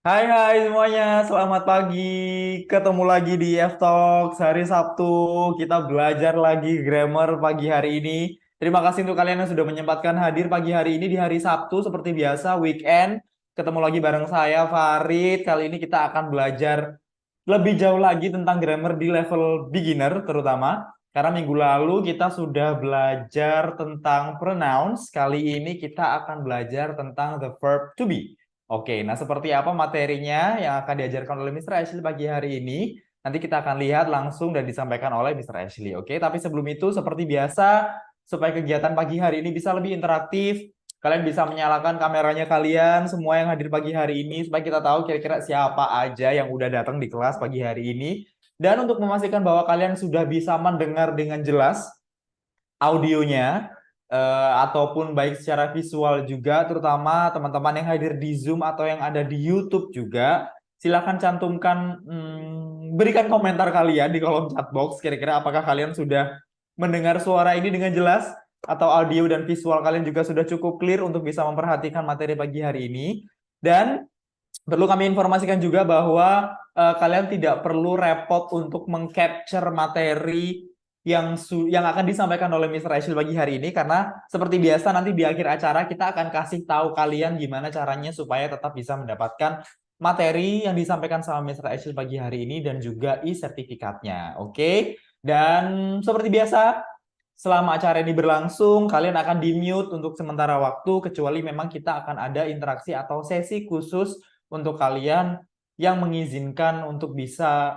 Hai semuanya, selamat pagi. Ketemu lagi di F-Talk hari Sabtu. Kita belajar lagi grammar pagi hari ini. Terima kasih untuk kalian yang sudah menyempatkan hadir pagi hari ini di hari Sabtu seperti biasa, weekend. Ketemu lagi bareng saya, Farid. Kali ini kita akan belajar lebih jauh lagi tentang grammar di level beginner terutama. Karena minggu lalu kita sudah belajar tentang pronouns. Kali ini kita akan belajar tentang the verb to be. Oke, nah seperti apa materinya yang akan diajarkan oleh Mr. Ashley pagi hari ini? Nanti kita akan lihat langsung dan disampaikan oleh Mr. Ashley. Oke, tapi sebelum itu seperti biasa, supaya kegiatan pagi hari ini bisa lebih interaktif, kalian bisa menyalakan kameranya kalian, semua yang hadir pagi hari ini, supaya kita tahu kira-kira siapa aja yang udah datang di kelas pagi hari ini. Dan untuk memastikan bahwa kalian sudah bisa mendengar dengan jelas audionya, ataupun baik secara visual juga, terutama teman-teman yang hadir di Zoom atau yang ada di YouTube juga, silakan cantumkan, berikan komentar kalian di kolom chat box. Kira-kira apakah kalian sudah mendengar suara ini dengan jelas, atau audio dan visual kalian juga sudah cukup clear untuk bisa memperhatikan materi pagi hari ini. Dan perlu kami informasikan juga bahwa kalian tidak perlu repot untuk mengcapture materi yang akan disampaikan oleh Mr. Rachel pagi hari ini, karena seperti biasa nanti di akhir acara kita akan kasih tahu kalian gimana caranya supaya tetap bisa mendapatkan materi yang disampaikan sama Mr. Rachel pagi hari ini dan juga e-sertifikatnya. Oke? Dan seperti biasa, selama acara ini berlangsung, kalian akan di-mute untuk sementara waktu, kecuali memang kita akan ada interaksi atau sesi khusus untuk kalian yang mengizinkan untuk bisa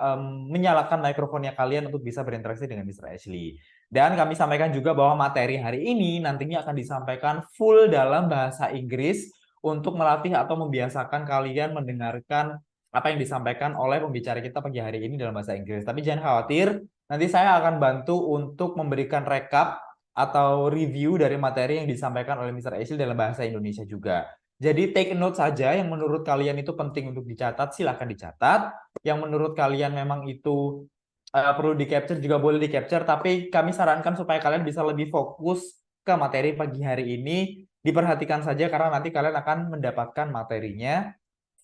menyalakan mikrofonnya kalian untuk bisa berinteraksi dengan Mr. Ashley. Dan kami sampaikan juga bahwa materi hari ini nantinya akan disampaikan full dalam bahasa Inggris untuk melatih atau membiasakan kalian mendengarkan apa yang disampaikan oleh pembicara kita pagi hari ini dalam bahasa Inggris. Tapi jangan khawatir, nanti saya akan bantu untuk memberikan rekap atau review dari materi yang disampaikan oleh Mr. Ashley dalam bahasa Indonesia juga. Jadi take note saja yang menurut kalian itu penting untuk dicatat, silahkan dicatat. Yang menurut kalian memang itu perlu di-capture juga boleh di-capture, tapi kami sarankan supaya kalian bisa lebih fokus ke materi pagi hari ini. Diperhatikan saja karena nanti kalian akan mendapatkan materinya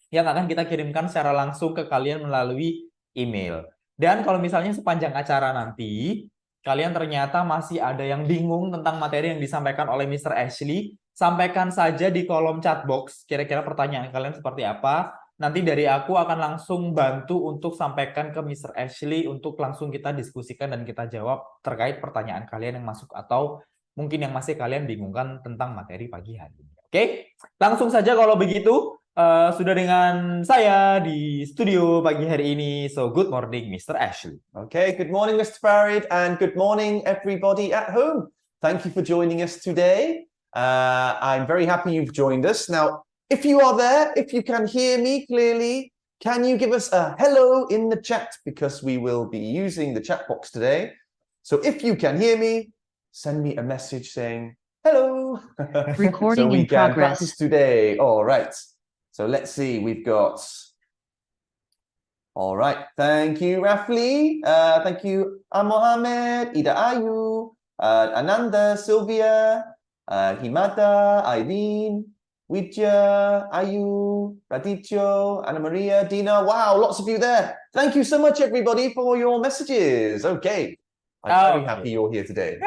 yang akan kita kirimkan secara langsung ke kalian melalui email. Dan kalau misalnya sepanjang acara nanti, kalian ternyata masih ada yang bingung tentang materi yang disampaikan oleh Mr. Ashley, sampaikan saja di kolom chat box, kira-kira pertanyaan kalian seperti apa. Nanti dari aku akan langsung bantu untuk sampaikan ke Mr. Ashley untuk langsung kita diskusikan dan kita jawab terkait pertanyaan kalian yang masuk atau mungkin yang masih kalian bingungkan tentang materi pagi hari ini. Oke, langsung saja kalau begitu. Sudah dengan saya di studio pagi hari ini. So, good morning, Mr. Ashley. Okay, good morning, Mr. Farid, and good morning, everybody at home. Thank you for joining us today. I'm very happy you've joined us. Now, if you are there, if you can hear me clearly, can you give us a hello in the chat? Because we will be using the chat box today. So if you can hear me, send me a message saying hello. Recording so we in can progress. practice today. All right. So let's see, we've got... All right, thank you, Rafli. Thank you, Mohammed, Ida Ayu, Ananda, Sylvia, Himata, Eileen, Widya, Ayu, Radityo, Anna Maria, Dina. Wow, lots of you there. Thank you so much, everybody, for your messages. Okay, I'm very happy you're here today.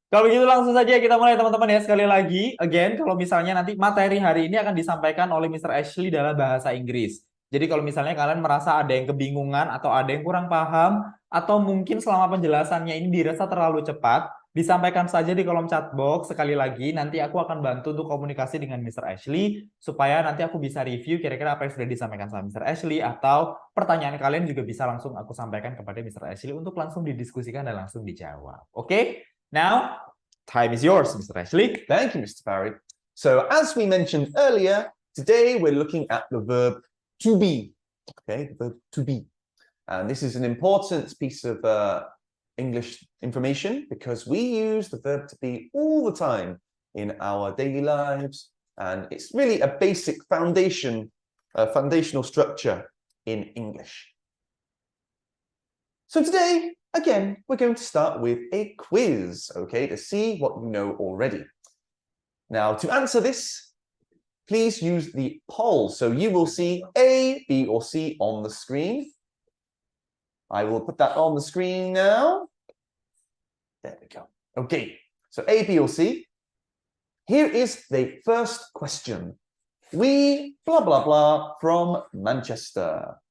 Kalau begitu langsung saja kita mulai teman-teman ya. Sekali lagi, again, kalau misalnya nanti materi hari ini akan disampaikan oleh Mr. Ashley dalam bahasa Inggris. Jadi kalau misalnya kalian merasa ada yang kebingungan atau ada yang kurang paham, atau mungkin selama penjelasannya ini dirasa terlalu cepat, disampaikan saja di kolom chat box. Sekali lagi, nanti aku akan bantu untuk komunikasi dengan Mr. Ashley, supaya nanti aku bisa review kira-kira apa yang sudah disampaikan sama Mr. Ashley, atau pertanyaan kalian juga bisa langsung aku sampaikan kepada Mr. Ashley untuk langsung didiskusikan dan langsung dijawab. Oke? Now, time is yours, Mr. Ashley. Thank you, Mr. Farid. So, as we mentioned earlier, today we're looking at the verb to be. Okay, the verb to be. And this is an important piece of English information because we use the verb to be all the time in our daily lives. And it's really a basic foundational structure in English. So today, again, we're going to start with a quiz, okay, to see what you know already. Now, to answer this, please use the poll. So you will see A, B, or C on the screen. I will put that on the screen now. There we go. Okay, so A, B, or C. Here is the first question. We blah, blah, blah from Manchester.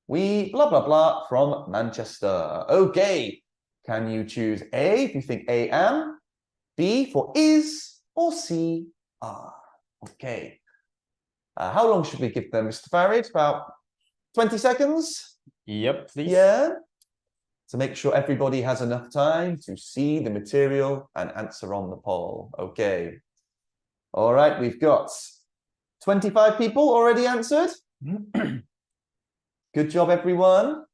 We blah, blah, blah from Manchester. Okay, can you choose A if you think A am, B for is, or C are? Okay. How long should we give them, Mr. Farid? About 20 seconds? Yep, please. Yeah. To make sure everybody has enough time to see the material and answer on the poll. Okay. All right, we've got 25 people already answered. Good job, everyone.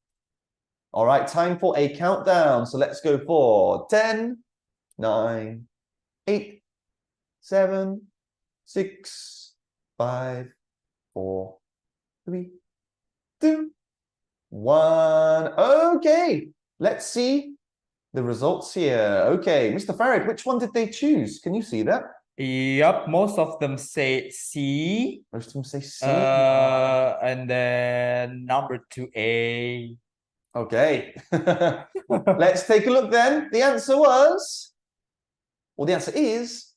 All right, time for a countdown. So let's go for 10, 9, 8, 7, 6, 5, 4, 3, 2, 1. Okay, let's see the results here. Okay, Mr. Farid, which one did they choose? Can you see that? Yep, most of them say C. Most of them say C. And then number 2, A. Okay. Let's take a look then. The answer was, well, the answer is,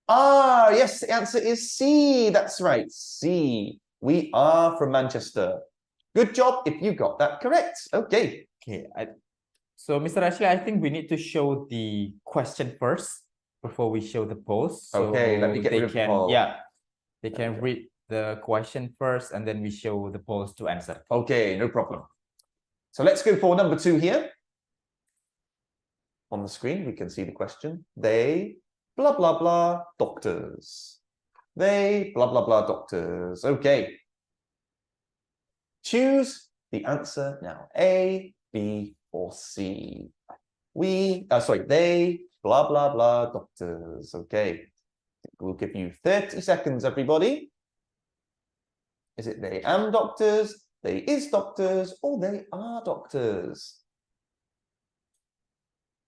yes, the answer is C. That's right, C. We are from Manchester. Good job if you got that correct. Okay. Okay, so Mr. Ashley, I think we need to show the question first before we show the post. So okay, let me get rid of the poll. Yeah, they can read the question first and then we show the post to answer. Okay, no problem. So let's go for number 2 here. On the screen, we can see the question. They, blah, blah, blah, doctors. They, blah, blah, blah, doctors. Okay. Choose the answer now. A, B, or C. They, blah, blah, blah, doctors. Okay. We'll give you 30 seconds, everybody. Is it they am doctors, they is doctors, or they are doctors?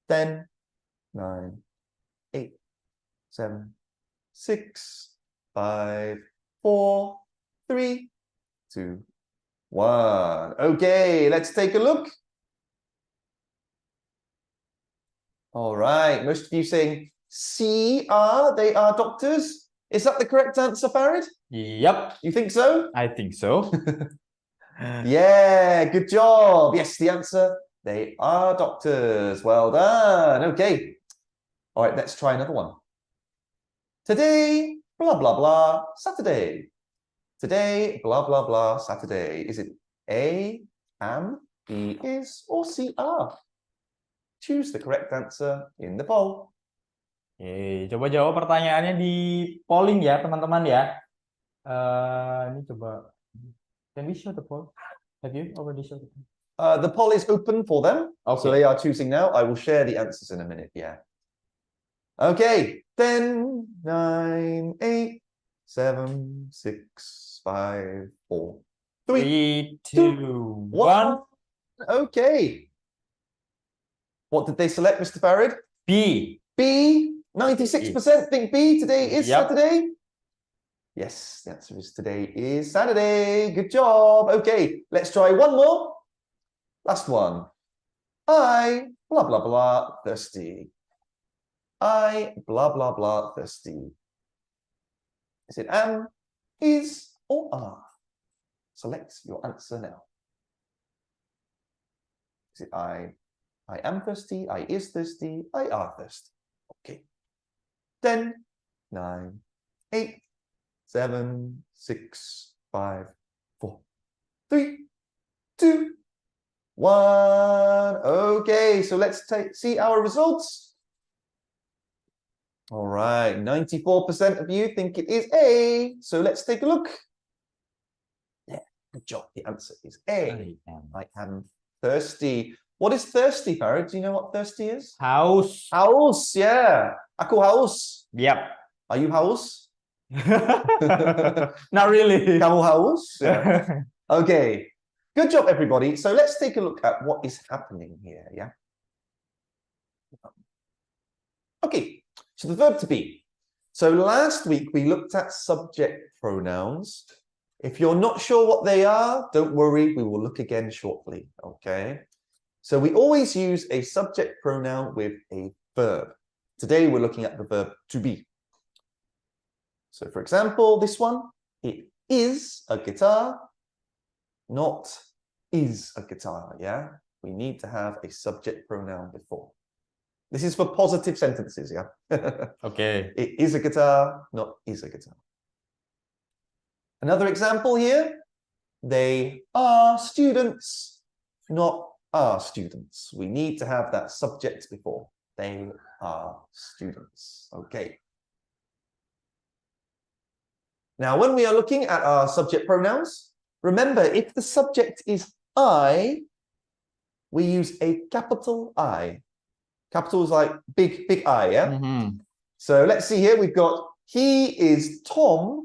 10, 9, 8, 7, 6, 5, 4, 3, 2, 1. Okay, let's take a look. All right, most of you saying C are, they are doctors. Is that the correct answer, Farid? Yep. You think so? I think so. Yeah, good job. Yes, the answer, they are doctors. Well done. Okay. All right, let's try another one. Today, blah, blah, blah, Saturday. Today, blah, blah, blah, Saturday. Is it A, am, B, is, or C, are? Choose the correct answer in the poll. Oke, coba jawab pertanyaannya di polling ya, teman-teman ya. Ini coba. Can we show the poll? Have you already showed it? The poll is open for them. Okay. So they are choosing now. I will share the answers in a minute. Yeah. Okay. 10, 9, 8, 7, 6, 5, 4, 3, 2, 1. Okay. What did they select, Mr. Farid? B. B. 96% think B. Today is Saturday. Yes, the answer is today is Saturday. Good job. Okay, let's try one more. Last one. I, blah, blah, blah, thirsty. I, blah, blah, blah, thirsty. Is it am, is, or are? Select your answer now. Is it I am thirsty, I is thirsty, I are thirsty. Okay. 10, 9, 8, 7, 6, 5, 4, 3, 2, 1. Okay, so let's see our results. All right, 94% of you think it is A. So let's take a look. Yeah, good job. The answer is A. I am thirsty. What is thirsty, Farid? Do you know what thirsty is? Haus. Haus, yeah. Aku haus. Yep. Are you haus? Not really. Kamu haus? Yeah. Okay. Good job, everybody. So let's take a look at what is happening here, yeah? Okay, so the verb to be. So last week we looked at subject pronouns. If you're not sure what they are, don't worry, we will look again shortly, okay? So we always use a subject pronoun with a verb. Today we're looking at the verb to be. So for example, this one, it is a guitar, not is a guitar, yeah? We need to have a subject pronoun before. This is for positive sentences, yeah? Okay. It is a guitar, not is a guitar. Another example here, they are students, not are students. We need to have that subject before. They are students, okay. Now, when we are looking at our subject pronouns, remember, if the subject is I, we use a capital I. Capital is like big I, yeah? So let's see here, we've got he is Tom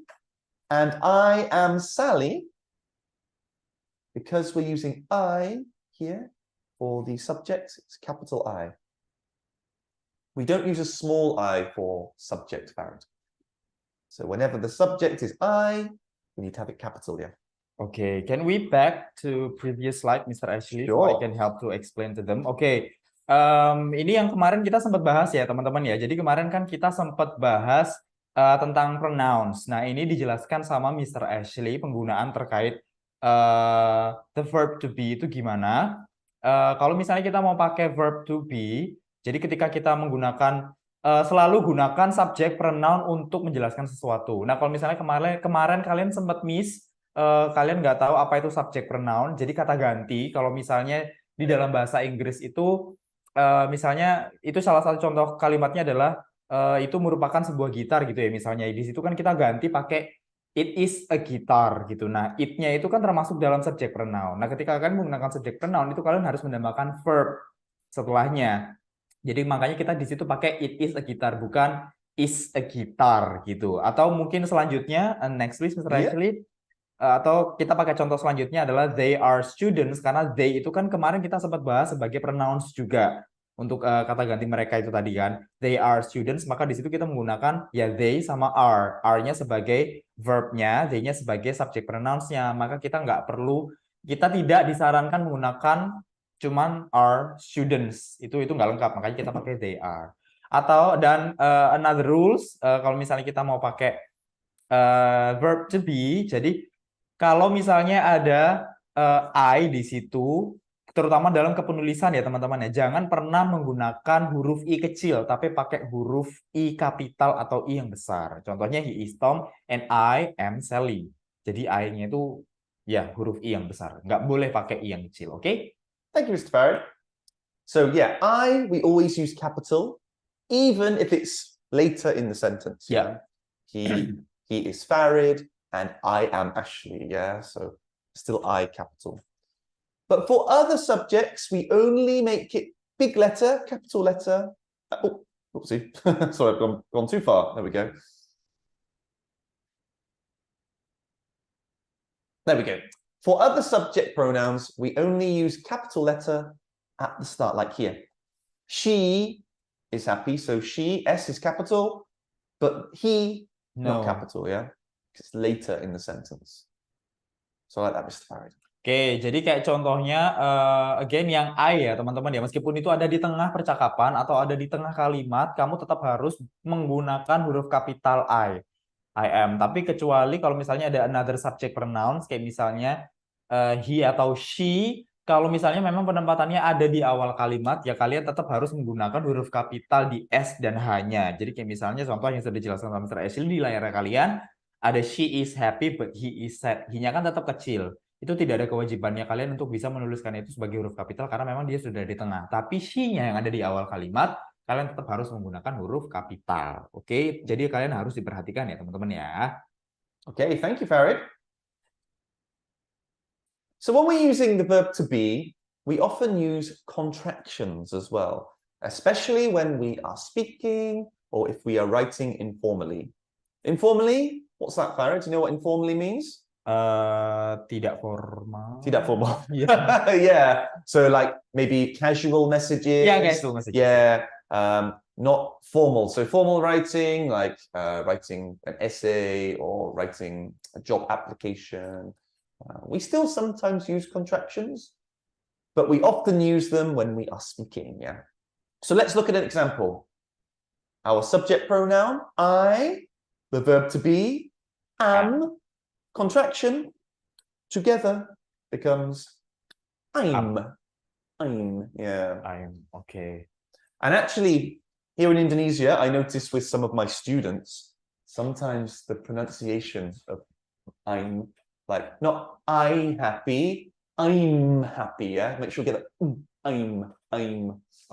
and I am Sally. Because we're using I here for the subject, it's capital I. We don't use a small I for subject, Farad. So whenever the subject is I, we need to have it capital, yeah. Okay, can we back to previous slide, Mr. Ashley, so I can help to explain to them? Okay, ini yang kemarin kita sempat bahas ya, teman-teman ya. Jadi kemarin kan kita sempat bahas tentang pronouns. Nah, ini dijelaskan sama Mr. Ashley penggunaan terkait the verb to be itu gimana. Kalau misalnya kita mau pakai verb to be, jadi ketika kita menggunakan selalu gunakan subjek pronoun untuk menjelaskan sesuatu. Nah, kalau misalnya kemarin kalian sempat miss, kalian nggak tahu apa itu subject pronoun, jadi kata ganti. Kalau misalnya di dalam bahasa Inggris itu, misalnya itu salah satu contoh kalimatnya adalah itu merupakan sebuah gitar gitu ya. Misalnya di situ kan kita ganti pakai it is a guitar gitu. Nah, it-nya itu kan termasuk dalam subject pronoun. Nah, ketika kalian menggunakan subject pronoun itu kalian harus menambahkan verb setelahnya. Jadi makanya kita di situ pakai it is a guitar, bukan is a guitar gitu. Atau mungkin selanjutnya next please Mr. Ashley. Atau kita pakai contoh selanjutnya adalah they are students, karena they itu kan kemarin kita sempat bahas sebagai pronouns juga untuk kata ganti mereka itu tadi kan, they are students, maka di situ kita menggunakan ya they sama are-nya sebagai verbnya, they-nya sebagai subject pronouns-nya. Maka kita kita tidak disarankan menggunakan cuman are students, itu nggak lengkap, makanya kita pakai they are. Atau another rules, kalau misalnya kita mau pakai verb to be, jadi kalau misalnya ada I di situ, terutama dalam kepenulisan ya teman-teman ya, jangan pernah menggunakan huruf I kecil, tapi pakai huruf I kapital atau I yang besar. Contohnya he is Tom and I am Sally. Jadi I-nya itu ya huruf I yang besar, nggak boleh pakai I yang kecil, oke? Thank you, Mr. Farad. So yeah, I, we always use capital, even if it's later in the sentence. Yeah. He is Farid, and I am Ashley, yeah? So still I capital. But for other subjects, we only make it big letter, capital letter. Oh, oopsie. Sorry, I've gone too far. There we go. There we go. For other subject pronouns, we only use capital letter at the start, like here. She is happy, so she, S is capital, but he, not capital, yeah? It's later in the sentence. So like that, Mr. Farid. Oke, jadi kayak contohnya, again yang I ya teman-teman ya, meskipun itu ada di tengah percakapan atau ada di tengah kalimat, kamu tetap harus menggunakan huruf kapital I am. Tapi kecuali kalau misalnya ada another subject pronouns, kayak misalnya he atau she, kalau misalnya memang penempatannya ada di awal kalimat, ya kalian tetap harus menggunakan huruf kapital di S dan H-nya. Jadi kayak misalnya contoh yang sudah dijelaskan sama Mr. Ashley di layar kalian, ada she is happy but he is sad. He-nya kan tetap kecil. Itu tidak ada kewajibannya kalian untuk bisa menuliskan itu sebagai huruf kapital karena memang dia sudah di tengah. Tapi she-nya yang ada di awal kalimat, kalian tetap harus menggunakan huruf kapital. Oke, jadi kalian harus diperhatikan ya teman-teman ya. Okay, thank you, Farid. So when we're using the verb to be, we often use contractions as well, especially when we are speaking or if we are writing informally. Informally, what's that, Farid? Do you know what informally means? Tidak formal. Tidak formal. Yeah. Yeah. So like maybe casual messages. Yeah, casual messages. Yeah. not formal. So formal writing, like writing an essay or writing a job application, we still sometimes use contractions, but we often use them when we are speaking, yeah? So let's look at an example. Our subject pronoun, I, the verb to be, am, contraction, together becomes I'm. Yeah. I'm, okay. And actually, here in Indonesia, I noticed with some of my students, sometimes the pronunciation of I'm, like, not I happy, I'm happy, yeah? Make sure you get that, I'm.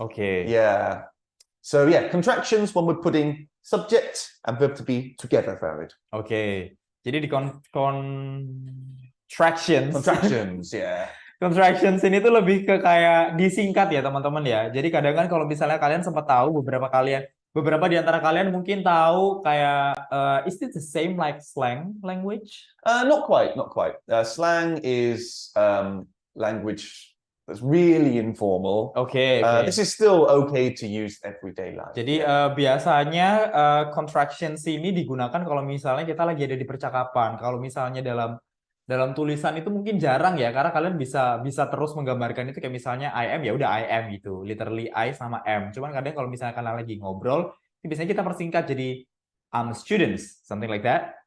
Okay. Yeah. So yeah, contractions when we're putting subject and verb to be together, Farid. Okay. Jadi di contractions. Contractions, yeah. Contractions ini tuh lebih ke kayak disingkat ya teman-teman ya. Jadi kadang kan kalau misalnya kalian sempat tahu beberapa di antara kalian mungkin tahu kayak is it the same like slang language? Not quite, not quite. Slang is language that's really informal. Oke. This is still okay to use everyday life. Jadi biasanya contractions ini digunakan kalau misalnya kita lagi ada di percakapan. Kalau misalnya dalam tulisan itu mungkin jarang ya, karena kalian bisa terus menggambarkan itu kayak misalnya I am, ya udah I am gitu, literally I sama am. Cuman kadang kalau misalnya kalian lagi ngobrol, itu biasanya kita persingkat jadi I'm a student, something like that.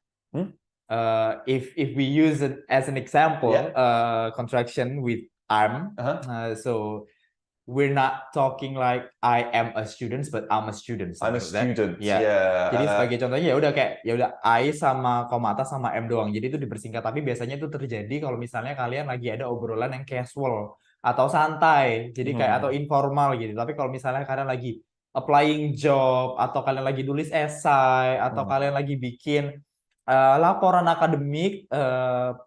If we use it as an example, contraction with am, so we're not talking like I am a student, but I'm a student. I'm a student. Yeah. Jadi sebagai contohnya ya udah I sama koma atas sama M doang. Jadi itu dipersingkat. Tapi biasanya itu terjadi kalau misalnya kalian lagi ada obrolan yang casual atau santai. Jadi kayak atau informal gitu. Tapi kalau misalnya kalian lagi applying job atau kalian lagi tulis esai atau kalian lagi bikin laporan akademik,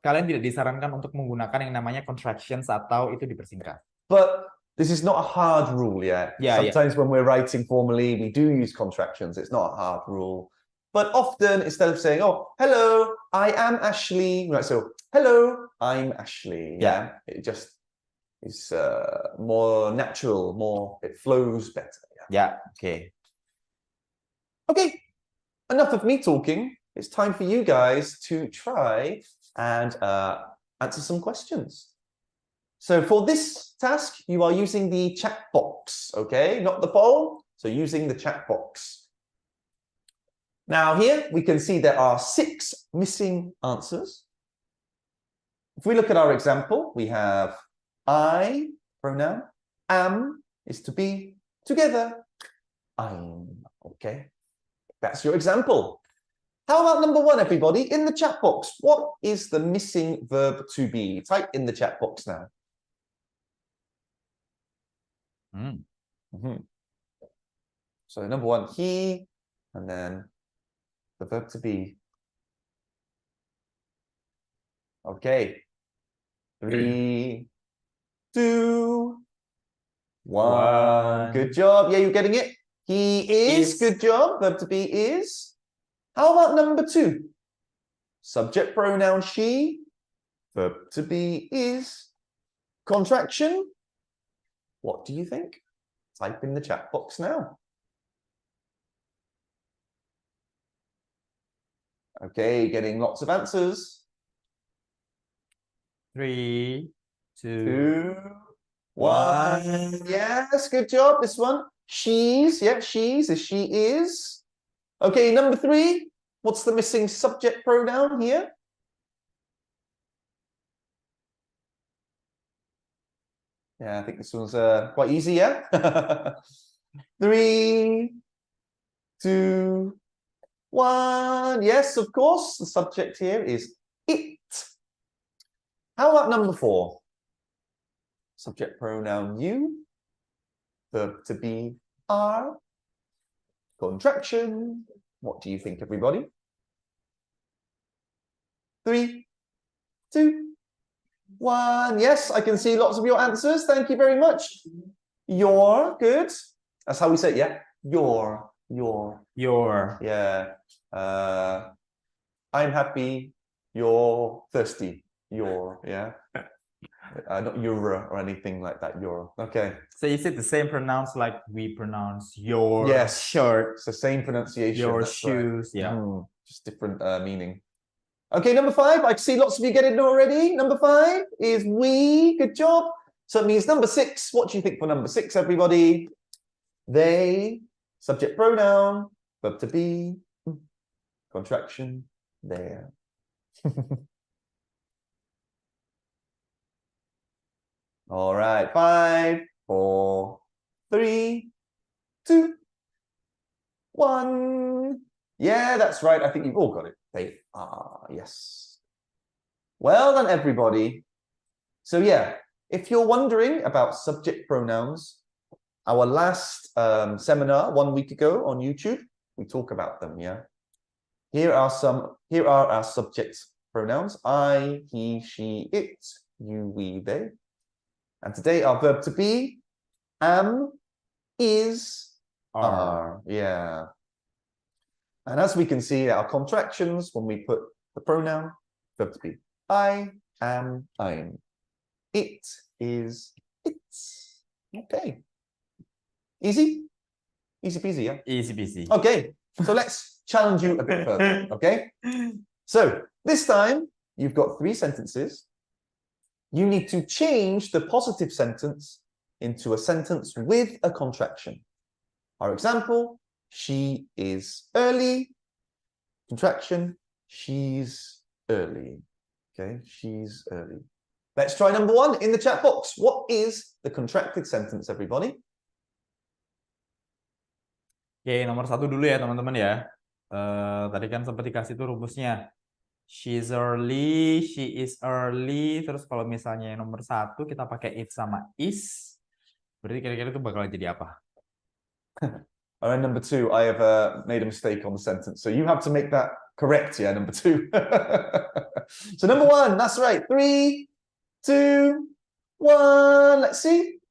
kalian tidak disarankan untuk menggunakan yang namanya contractions atau itu dipersingkat. But this is not a hard rule yet. Sometimes when we're writing formally, we do use contractions. It's not a hard rule. But often, instead of saying, oh, hello, I am Ashley, right, so, hello, I'm Ashley. Yeah. It just is more natural, it flows better. Yeah, okay. Okay, enough of me talking. It's time for you guys to try and answer some questions. So for this task, you are using the chat box, okay? Not the poll, so using the chat box. Now here, we can see there are 6 missing answers. If we look at our example, we have I, pronoun, am is to be, together, I'm, okay? That's your example. How about number 1, everybody? In the chat box, what is the missing verb to be? Type in the chat box now. So number 1, he, and then the verb to be. Okay. 3, 2, 1. Good job. Yeah, you're getting it. He is. Good job. Verb to be is. How about number 2? Subject pronoun she. Verb to be is. Contraction. What do you think? Type in the chat box now. Okay, getting lots of answers. 3, 2, 1. Yes, good job. This one. She's. Yeah, she's. She is. Okay, number 3. What's the missing subject pronoun here? Yeah, I think this one's quite easy, yeah? 3, 2, 1. Yes, of course. The subject here is it. How about number 4? Subject pronoun you. Verb to be are. Contraction. What do you think, everybody? 3, 2, 1. Yes, I can see lots of your answers. Thank you very much. Your. Good. That's how we say it, yeah? Your. your. Yeah. I'm happy. You're thirsty. Your. Yeah. Not euro or anything like that. Euro. Okay. So is it the same pronounce like we pronounce your Yes. shirt, It's the same pronunciation. your That's right. shoes? Yeah. Just different meaning. Okay, number 5. I see lots of you getting it already. Number 5 is we. Good job. So it means number 6. What do you think for number 6, everybody? They, subject pronoun, verb to be, contraction, there. All right, 5, 4, 3, 2, 1. Yeah, that's right. I think you've all got it. They are, yes. Well done, everybody. So yeah, if you're wondering about subject pronouns, our last seminar 1 week ago on YouTube, we talk about them, yeah? Here are our subject pronouns. I, he, she, it, you, we, they. And today our verb to be, am, is, are. Yeah. And as we can see, our contractions, when we put the pronoun, verb to be, I am, I'm. It is, it's. Okay. Easy? Easy peasy, yeah? Easy peasy. Okay, so let's challenge you a bit further, okay? So this time, you've got 3 sentences. You need to change the positive sentence into a sentence with a contraction. Our example, she is early. Contraction, she's early. Okay, she's early. Let's try number 1 in the chat box. What is the contracted sentence, everybody? Oke, nomor 1 dulu ya teman-teman ya. Tadi kan sempat dikasih tuh rumusnya. She's early, she is early. Terus kalau misalnya yang nomor 1 kita pakai it sama is, berarti kira-kira itu bakal jadi apa? And number 2, I have made a mistake on the sentence. So you have to make that correct, yeah, number 2. So number 1, that's right. 3, 2, 1. Let's see.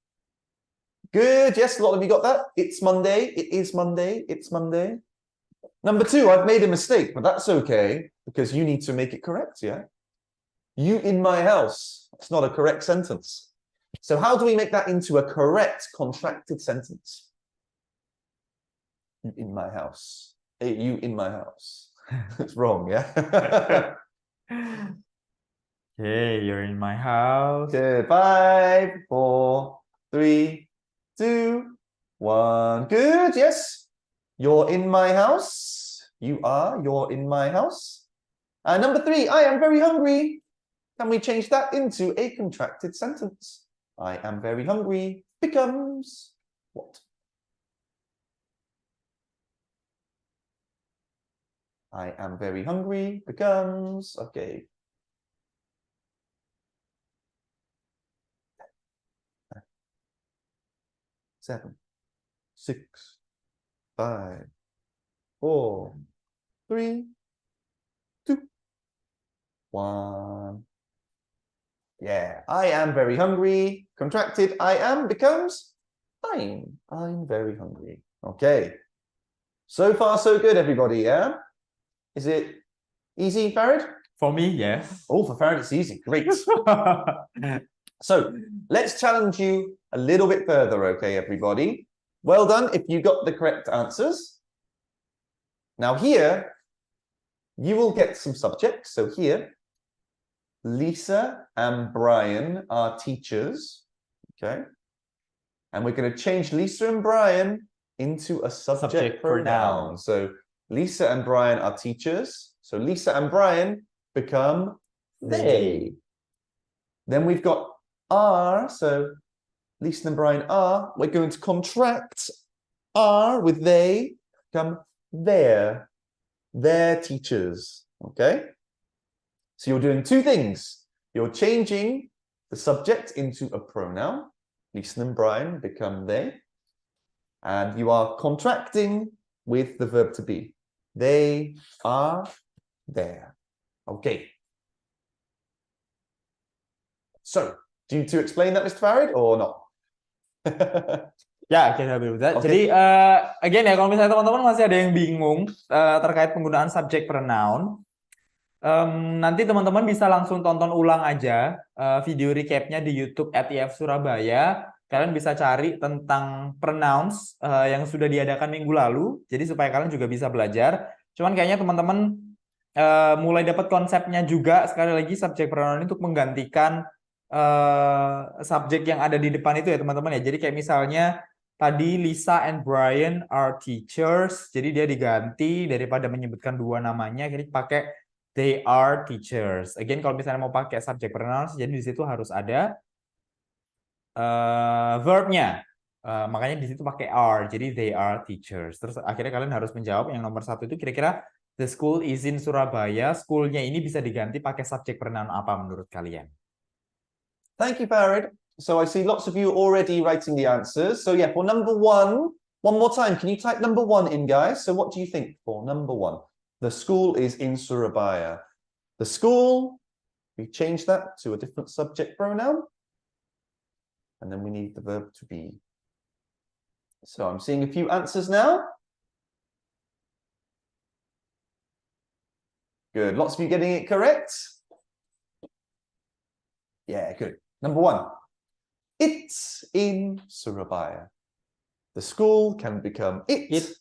Good. Yes, a lot of you got that. It's Monday. It is Monday. It's Monday. Number 2, I've made a mistake, but that's okay because you need to make it correct, yeah? You in my house. It's not a correct sentence. So how do we make that into a correct contracted sentence? You in my house. Hey, you in my house. It's wrong, yeah? Okay, you're in my house. Good. 5, 4, 3, 2, 1. Good. Yes. You're in my house. You are. You're in my house. And number 3, I am very hungry. Can we change that into a contracted sentence? I am very hungry becomes what? I am very hungry becomes, okay. 7, 6, 5, 4, 3, 2, 1. Yeah, I am very hungry. Contracted, I am becomes I'm. I'm very hungry. Okay. So far, so good, everybody, yeah? Is it easy, Farid? For me, yes. Oh, for Farid, it's easy. Great. So let's challenge you a little bit further, okay, everybody? Well done if you got the correct answers. Now here, you will get some subjects. So here, Lisa and Brian are teachers, okay? And we're going to change Lisa and Brian into a subject pronoun. So Lisa and Brian are teachers. So Lisa and Brian become they. Then we've got are. So Lisa and Brian are. We're going to contract are with they, become their teachers. Okay? So you're doing 2 things. You're changing the subject into a pronoun. Lisa and Brian become they. And you are contracting with the verb to be. They are there. Okay. So, do you to explain that, Mr. Farid, or not? Ya, kita dulu. Jadi, again ya, kalau misalnya teman-teman masih ada yang bingung terkait penggunaan subject pronoun, Nanti teman-teman bisa langsung tonton ulang aja video recapnya di YouTube @IF Surabaya. Kalian bisa cari tentang pronouns yang sudah diadakan minggu lalu. Jadi supaya kalian juga bisa belajar. Cuman kayaknya teman-teman mulai dapat konsepnya juga. Sekali lagi subjek pronoun ini untuk menggantikan subjek yang ada di depan itu ya teman-teman ya. Jadi kayak misalnya tadi Lisa and Brian are teachers. Jadi dia diganti daripada menyebutkan dua namanya, jadi pakai they are teachers. Again, kalau misalnya mau pakai subject pronouns, jadi di situ harus ada verbnya. Makanya di situ pakai are. Jadi they are teachers. Terus akhirnya kalian harus menjawab yang nomor satu itu kira-kira the school is in Surabaya. Schoolnya ini bisa diganti pakai subject pronoun apa menurut kalian? Thank you, Farid. So I see lots of you already writing the answers. So yeah, for number one more time, can you type number one in, guys? So what do you think for number one? The school is in Surabaya. The school, we change that to a different subject pronoun. And then we need the verb to be. So I'm seeing a few answers now. Good. Lots of you getting it correct. Yeah, good. Number one, it's in Surabaya. The school can become it.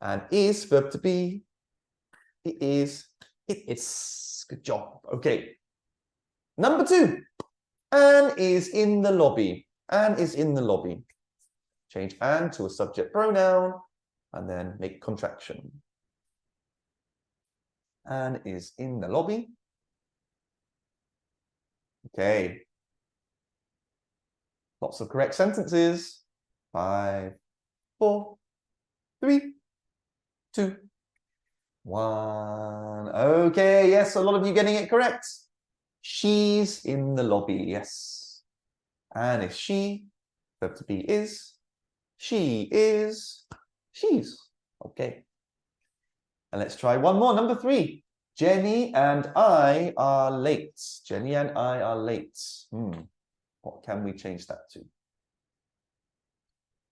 And is verb to be. It is. It's. Good job. Okay. Number two, Anne is in the lobby. Anne is in the lobby. Change Anne to a subject pronoun and then make contraction. Anne is in the lobby. Okay. Lots of correct sentences. 5, 4, 3, 2, 1. Okay, yes, a lot of you getting it correct. She's in the lobby, yes. And if she, verb to be is, she is, she's. Okay. And let's try one more. Number 3. Jenny and I are late. Jenny and I are late. What can we change that to?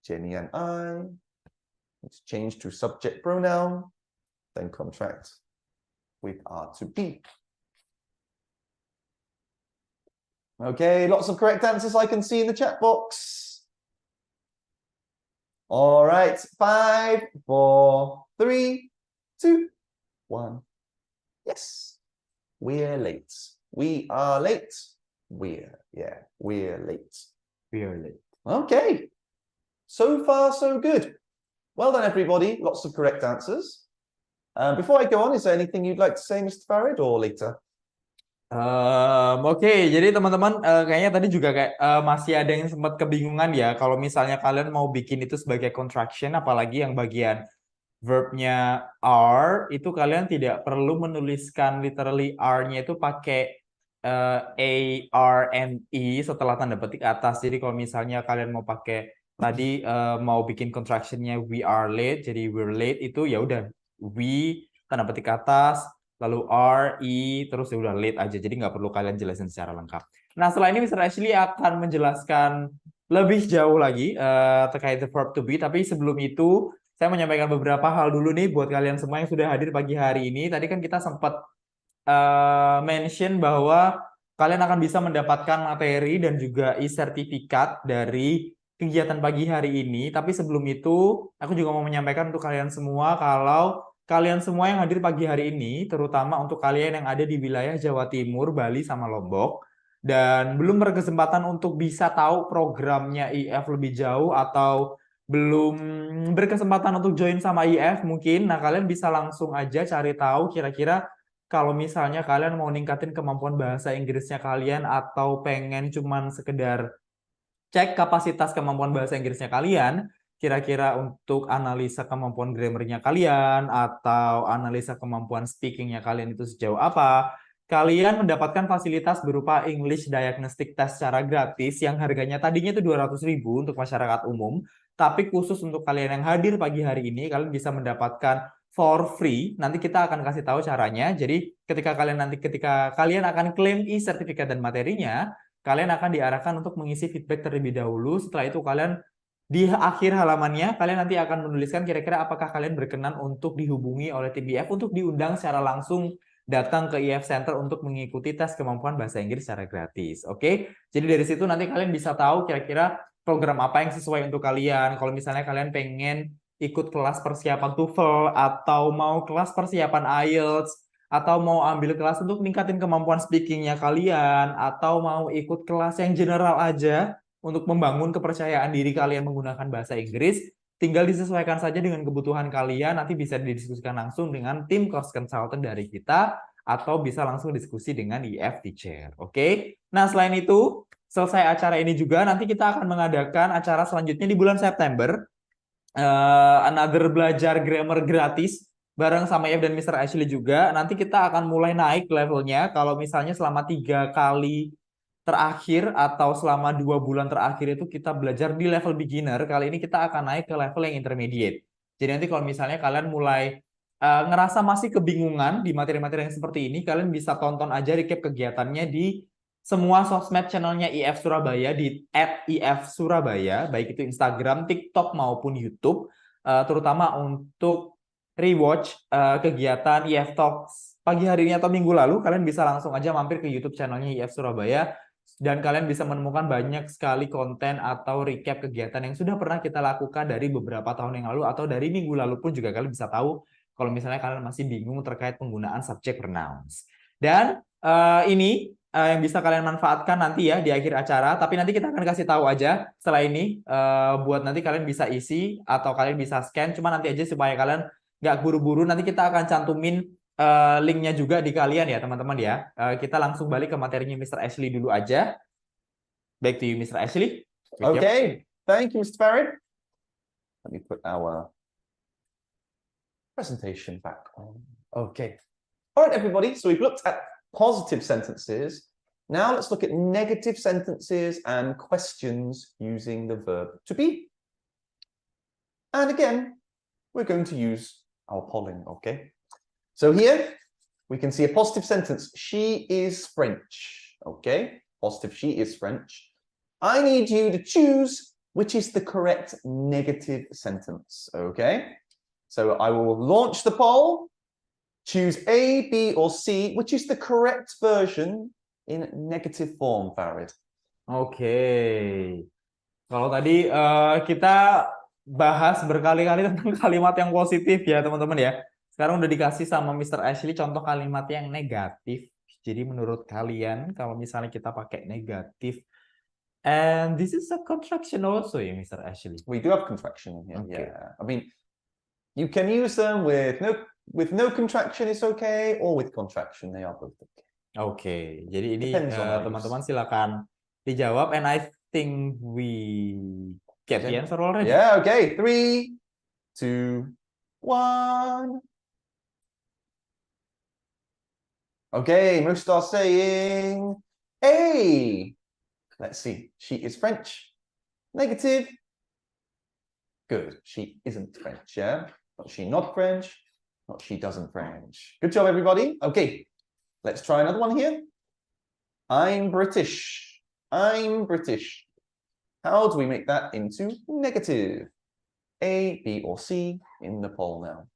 Jenny and I. Let's change to subject pronoun, then contract with are to be. Okay, lots of correct answers I can see in the chat box. All right, 5, 4, 3, 2, 1. Yes, we're late. We are late. We're late. We're late. Okay, so far so good. Well done, everybody. Lots of correct answers. Before I go on, is there anything you'd like to say, Mr. Farid, or later? Oke, jadi teman-teman kayaknya tadi juga kayak masih ada yang sempat kebingungan ya. Kalau misalnya kalian mau bikin itu sebagai contraction, apalagi yang bagian verbnya are, itu kalian tidak perlu menuliskan literally are-nya itu pakai a, r, n, e setelah tanda petik atas. Jadi kalau misalnya kalian mau pakai tadi mau bikin contractionnya we are late, jadi we're late itu ya udah we tanda petik atas lalu R, I, terus ya udah late aja. Jadi nggak perlu kalian jelasin secara lengkap. Nah, setelah ini Mr. Ashley akan menjelaskan lebih jauh lagi terkait the verb to be. Tapi sebelum itu, saya menyampaikan beberapa hal dulu nih buat kalian semua yang sudah hadir pagi hari ini. Tadi kan kita sempat mention bahwa kalian akan bisa mendapatkan materi dan juga e-sertifikat dari kegiatan pagi hari ini. Tapi sebelum itu, aku juga mau menyampaikan untuk kalian semua kalau kalian semua yang hadir pagi hari ini, terutama untuk kalian yang ada di wilayah Jawa Timur, Bali, sama Lombok, dan belum berkesempatan untuk bisa tahu programnya IF lebih jauh atau belum berkesempatan untuk join sama IF mungkin, nah kalian bisa langsung aja cari tahu kira-kira kalau misalnya kalian mau ningkatin kemampuan bahasa Inggrisnya kalian atau pengen cuman sekedar cek kapasitas kemampuan bahasa Inggrisnya kalian, kira-kira untuk analisa kemampuan grammarnya kalian atau analisa kemampuan speakingnya kalian itu sejauh apa, kalian mendapatkan fasilitas berupa English Diagnostic Test secara gratis yang harganya tadinya itu 200.000 untuk masyarakat umum, tapi khusus untuk kalian yang hadir pagi hari ini, kalian bisa mendapatkan for free. Nanti kita akan kasih tahu caranya. Jadi ketika kalian akan klaim e-sertifikat dan materinya, kalian akan diarahkan untuk mengisi feedback terlebih dahulu. Setelah itu kalian di akhir halamannya, kalian nanti akan menuliskan kira-kira apakah kalian berkenan untuk dihubungi oleh tim BF untuk diundang secara langsung datang ke IF Center untuk mengikuti tes kemampuan bahasa Inggris secara gratis. Oke, jadi dari situ nanti kalian bisa tahu kira-kira program apa yang sesuai untuk kalian. Kalau misalnya kalian pengen ikut kelas persiapan TOEFL atau mau kelas persiapan IELTS atau mau ambil kelas untuk meningkatin kemampuan speakingnya kalian atau mau ikut kelas yang general aja untuk membangun kepercayaan diri kalian menggunakan bahasa Inggris, tinggal disesuaikan saja dengan kebutuhan kalian, nanti bisa didiskusikan langsung dengan tim course consultant dari kita, atau bisa langsung diskusi dengan IF teacher. Oke? Nah, selain itu, selesai acara ini juga, nanti kita akan mengadakan acara selanjutnya di bulan September, another belajar grammar gratis, bareng sama IF dan Mr. Ashley juga. Nanti kita akan mulai naik levelnya, kalau misalnya selama 3 kali terakhir atau selama 2 bulan terakhir itu kita belajar di level beginner, kali ini kita akan naik ke level yang intermediate. Jadi nanti kalau misalnya kalian mulai ngerasa masih kebingungan di materi-materi yang seperti ini, kalian bisa tonton aja recap kegiatannya di semua sosmed channelnya IF Surabaya di @IF Surabaya, baik itu Instagram, TikTok maupun YouTube, terutama untuk rewatch kegiatan IF Talks pagi hari ini atau minggu lalu, kalian bisa langsung aja mampir ke YouTube channelnya IF Surabaya dan kalian bisa menemukan banyak sekali konten atau recap kegiatan yang sudah pernah kita lakukan dari beberapa tahun yang lalu atau dari minggu lalu pun juga kalian bisa tahu kalau misalnya kalian masih bingung terkait penggunaan subject pronouns. Dan ini yang bisa kalian manfaatkan nanti ya di akhir acara, tapi nanti kita akan kasih tahu aja setelah ini buat nanti kalian bisa isi atau kalian bisa scan, cuma nanti aja supaya kalian nggak buru-buru, nanti kita akan cantumin linknya juga di kalian ya teman-teman ya. Kita langsung balik ke materinya Mr. Ashley dulu aja. Back to you, Mr. Ashley. Okay, thank you, Mr. Farron. Let me put our presentation back on. Okay. All right, everybody. So we've looked at positive sentences. Now let's look at negative sentences and questions using the verb to be. And again, we're going to use our polling, okay? So here we can see a positive sentence. She is French, okay? Positive, she is French. I need you to choose which is the correct negative sentence, okay? So I will launch the poll. Choose A, B, or C, which is the correct version in negative form, Farid. Oke. Kalau tadi kita bahas berkali-kali tentang kalimat yang positif ya teman-teman ya. Sekarang udah dikasih sama Mr. Ashley contoh kalimat yang negatif. Jadi menurut kalian kalau misalnya kita pakai negatif, and this is a contraction also ya Mr. Ashley. We do have contraction here, Okay. yeah. I mean, you can use them with no contraction, it's okay, or with contraction, they are both okay. Oke, jadi ini Depends on how you teman-teman silakan dijawab, and I think we get the answer already. Yeah, okay. 3, 2, 1. Okay, most are saying A. Let's see. She is French. Negative. Good. She isn't French, yeah? Not she not French. Not she doesn't French. Good job, everybody. Okay, let's try another one here. I'm British. I'm British. How do we make that into negative? A, B, or C in the poll now.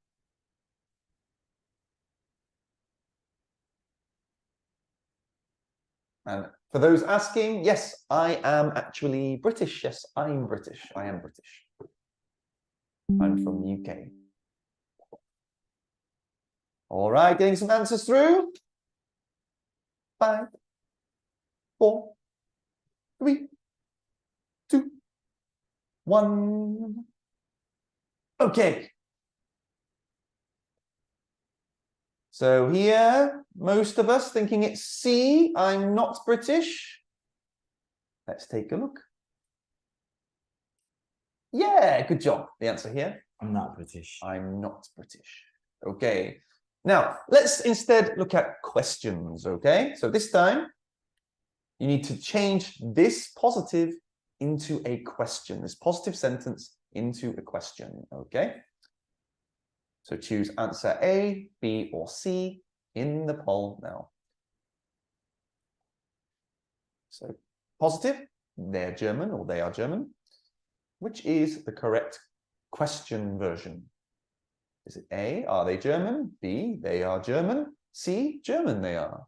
And for those asking, yes, I am actually British. Yes, I'm British. I am British. I'm from the UK. All right, getting some answers through. 5, 4, 3, 2, 1. Okay. So here, most of us thinking it's C, I'm not British. Let's take a look. Yeah, good job. The answer here. I'm not British. I'm not British. Okay. Now, let's instead look at questions, okay? So this time, you need to change this positive into a question, this positive sentence into a question, okay? So choose answer A, B, or C in the poll now. So positive, they're German or they are German. Which is the correct question version? Is it A, are they German? B, they are German. See, German they are.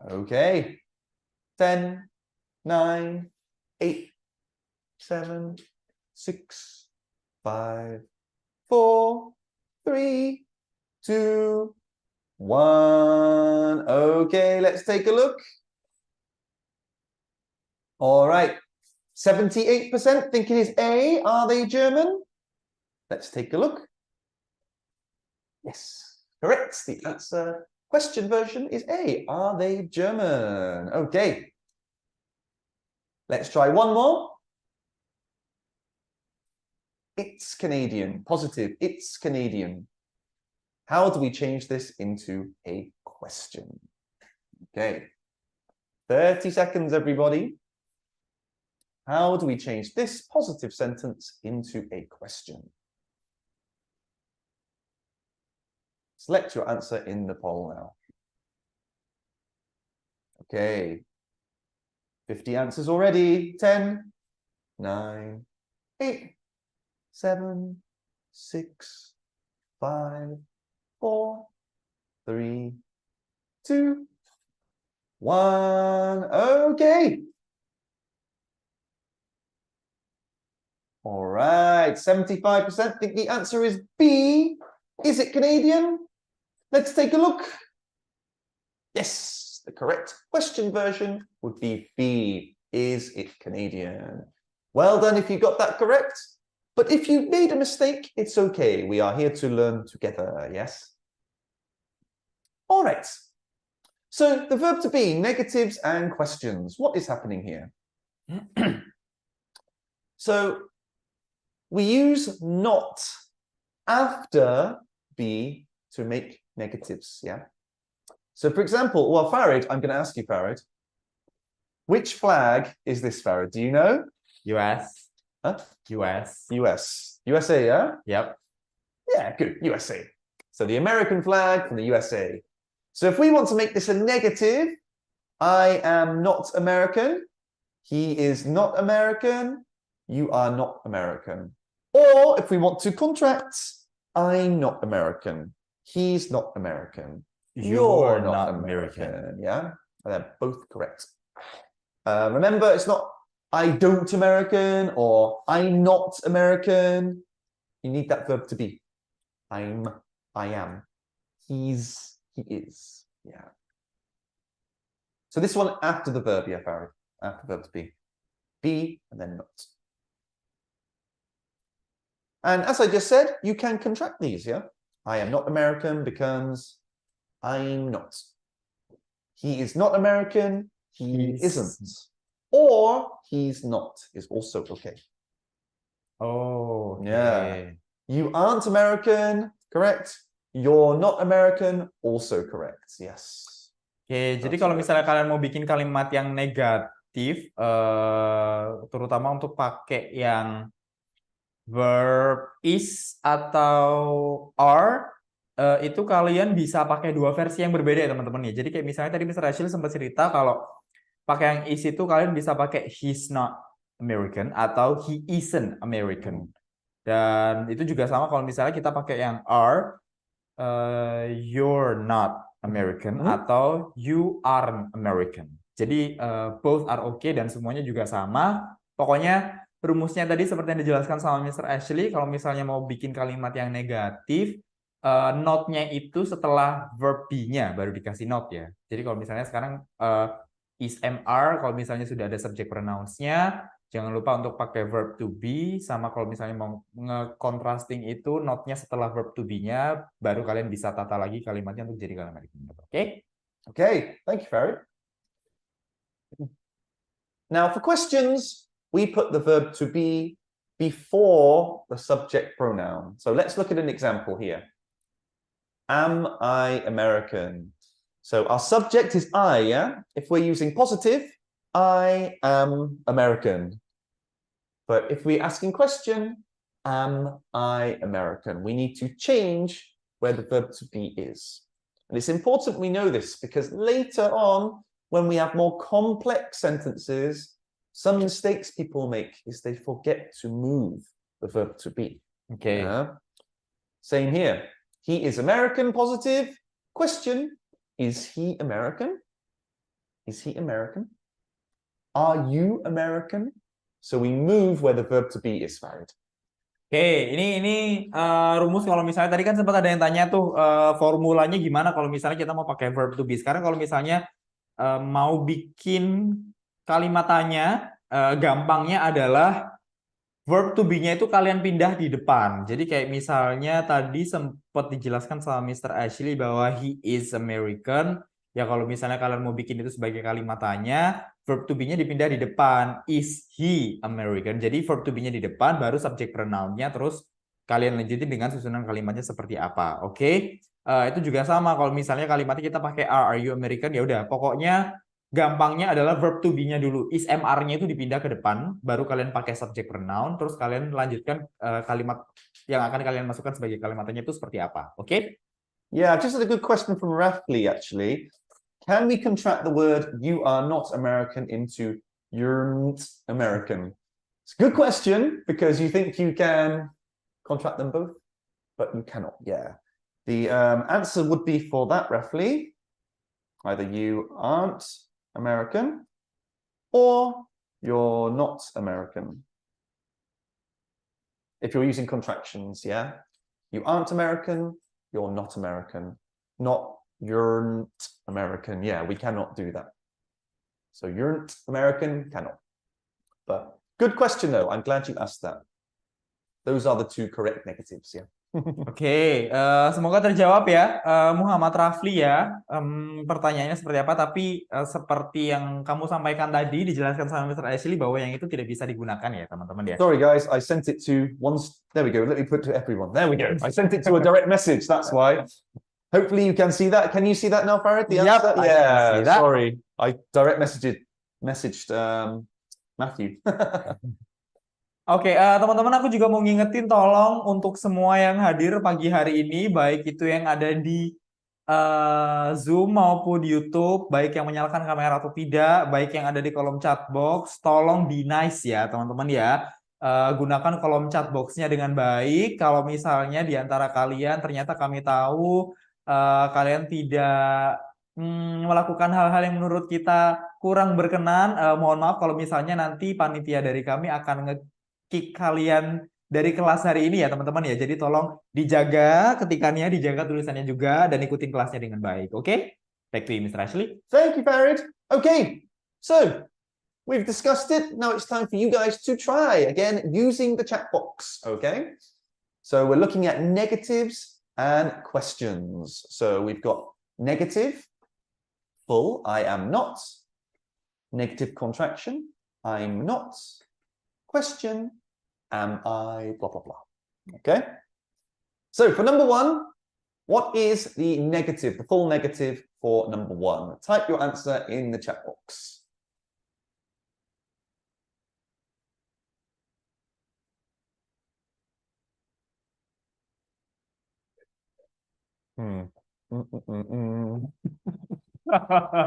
Okay. 10, 9, 8, 7, 6, 5, 4, 3, 2, 1. Okay, let's take a look. All right. 78% think it is A. Are they German? Let's take a look. Yes, correct. The answer, question version is A. Are they German? Okay. Let's try one more. It's Canadian. Positive. It's Canadian. How do we change this into a question? Okay. 30 seconds, everybody. How do we change this positive sentence into a question? Select your answer in the poll now. Okay. 50 answers already. 10, 9, 8, 7, 6, 5, 4, 3, 2, 1. Okay. All right. 75% think the answer is B. Is it Canadian? Let's take a look. Yes, the correct question version would be B. Is it Canadian? Well done if you got that correct. But if you made a mistake, it's okay. We are here to learn together, yes? All right. So the verb to be, negatives and questions. What is happening here? So we use not after be to make negatives, yeah? So for example, well, Farid, I'm going to ask you, Farid, which flag is this, Farid? Do you know? US. Huh? US. US. USA, yeah? Yep. Yeah, good. USA. So the American flag from the USA. So if we want to make this a negative, I am not American. He is not American. You are not American. Or if we want to contract, I'm not American. He's not American. You're not American. Yeah, and they're both correct. Remember, it's not I don't American or I'm not American. You need that verb to be. I am. He is. Yeah. So this one after the verb, yeah, Farah. After the verb to be. Be and then not. And as I just said, you can contract these, yeah? I am not American becomes I'm not. He is not American, he isn't. Or he's not is also okay. Oh, okay. Yeah. You aren't American, correct? You're not American, also correct. Yes. Oke, jadi kalau misalnya kalian mau bikin kalimat yang negatif, terutama untuk pakai yang verb is atau are, itu kalian bisa pakai dua versi yang berbeda ya teman-teman ya. Jadi kayak misalnya tadi Mr. Rachel sempat cerita kalau pakai yang is itu kalian bisa pakai he's not American atau he isn't American. Dan itu juga sama kalau misalnya kita pakai yang are, you're not American atau you aren't American. Jadi both are okay dan semuanya juga sama. Pokoknya rumusnya tadi seperti yang dijelaskan sama Mr. Ashley, kalau misalnya mau bikin kalimat yang negatif, not-nya itu setelah verb be-nya baru dikasih not ya. Jadi kalau misalnya sekarang is MR, kalau misalnya sudah ada subject pronouns-nya, jangan lupa untuk pakai verb to be, sama kalau misalnya mau nge-contrasting itu not-nya setelah verb to be-nya, baru kalian bisa tata lagi kalimatnya untuk jadi kalimat negatif. Oke? Okay, thank you, Farid. Now for questions, we put the verb to be before the subject pronoun. So let's look at an example here. Am I American? So our subject is I, yeah? If we're using positive, I am American. But if we're asking question, am I American? We need to change where the verb to be is. And it's important we know this because later on, when we have more complex sentences, some mistakes people make is they forget to move the verb to be. Oke. Yeah. Same here. He is American, positive. Question, is he American? Is he American? Are you American? So we move where the verb to be is valid. Oke, ini rumus kalau misalnya tadi kan sempat ada yang tanya tuh formulanya gimana kalau misalnya kita mau pakai verb to be. Sekarang kalau misalnya mau bikin kalimat tanya, gampangnya adalah verb to be-nya itu kalian pindah di depan. Jadi kayak misalnya tadi sempat dijelaskan sama Mr. Ashley bahwa he is American. Ya kalau misalnya kalian mau bikin itu sebagai kalimat tanya, verb to be-nya dipindah di depan. Is he American? Jadi verb to be-nya di depan, baru subject pronoun-nya, terus kalian lanjutin dengan susunan kalimatnya seperti apa. Oke? Itu juga sama kalau misalnya kalimatnya kita pakai are you American? Ya udah, pokoknya gampangnya adalah verb to be-nya dulu. Is MR-nya itu dipindah ke depan, baru kalian pakai subject pronoun, terus kalian lanjutkan kalimat yang akan kalian masukkan sebagai kalimatnya itu seperti apa. Oke? Yeah, just a good question from Rafli, actually. Can we contract the word you are not American into you're not American? It's a good question because you think you can contract them both, but you cannot. Yeah. The answer would be for that, Rafli. Either you aren't American or you're not American. If you're using contractions, yeah? You aren't American, you're not American. Not you're not American. Yeah, we cannot do that. So you're not American, cannot. But good question, though. I'm glad you asked that. Those are the two correct negatives, yeah. Oke, semoga terjawab ya, Muhammad Rafli ya. Pertanyaannya seperti apa? Tapi seperti yang kamu sampaikan tadi, dijelaskan sama Mr. Ashley bahwa yang itu tidak bisa digunakan ya, teman-teman ya. Sorry, guys. I sent it to once. There we go. Let me put it to everyone. There we go. I sent it to a direct message. That's why. Hopefully you can see that. Can you see that now, Farid? The answer? Yep, I can Yeah. see that. Sorry, I direct messaged Matthew. Oke, teman-teman, aku juga mau ngingetin tolong untuk semua yang hadir pagi hari ini, baik itu yang ada di Zoom maupun YouTube, baik yang menyalakan kamera atau tidak, baik yang ada di kolom chat box, tolong be nice ya, teman-teman ya. Gunakan kolom chat box-nya dengan baik. Kalau misalnya di antara kalian ternyata kami tahu kalian tidak melakukan hal-hal yang menurut kita kurang berkenan, mohon maaf kalau misalnya nanti panitia dari kami akan kick kalian dari kelas hari ini ya teman-teman ya. Jadi tolong dijaga ketikannya, dijaga tulisannya juga, dan ikutin kelasnya dengan baik. Oke? Back to you, Mr. Ashley. Thank you, Farid. Okay, so we've discussed it. Now it's time for you guys to try again using the chat box. Okay, so we're looking at negatives and questions. So we've got negative, full, I am not. Negative contraction, I'm not. Question, am I, blah, blah, blah. Okay. So for number one, what is the negative, the full negative for number one? Type your answer in the chat box.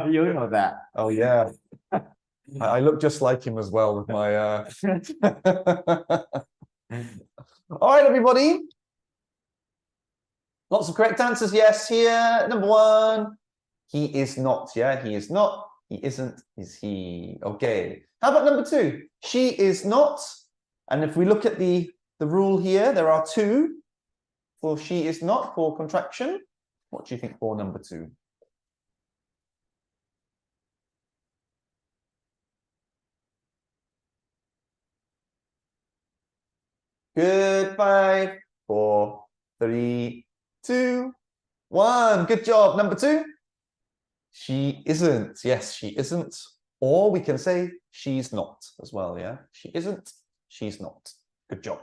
You know that. Oh, yeah. I look just like him as well with my... All right, everybody. Lots of correct answers, yes, here. Number one, he is not, yeah? He is not, he isn't, is he? Okay. How about number two? She is not. And if we look at the rule here, there are two for she is not for contraction. What do you think for number two? Good. 5, 4, 3, 2, 1. Good job. Number two. She isn't. Yes, she isn't. Or we can say she's not as well, yeah? She isn't, she's not. Good job.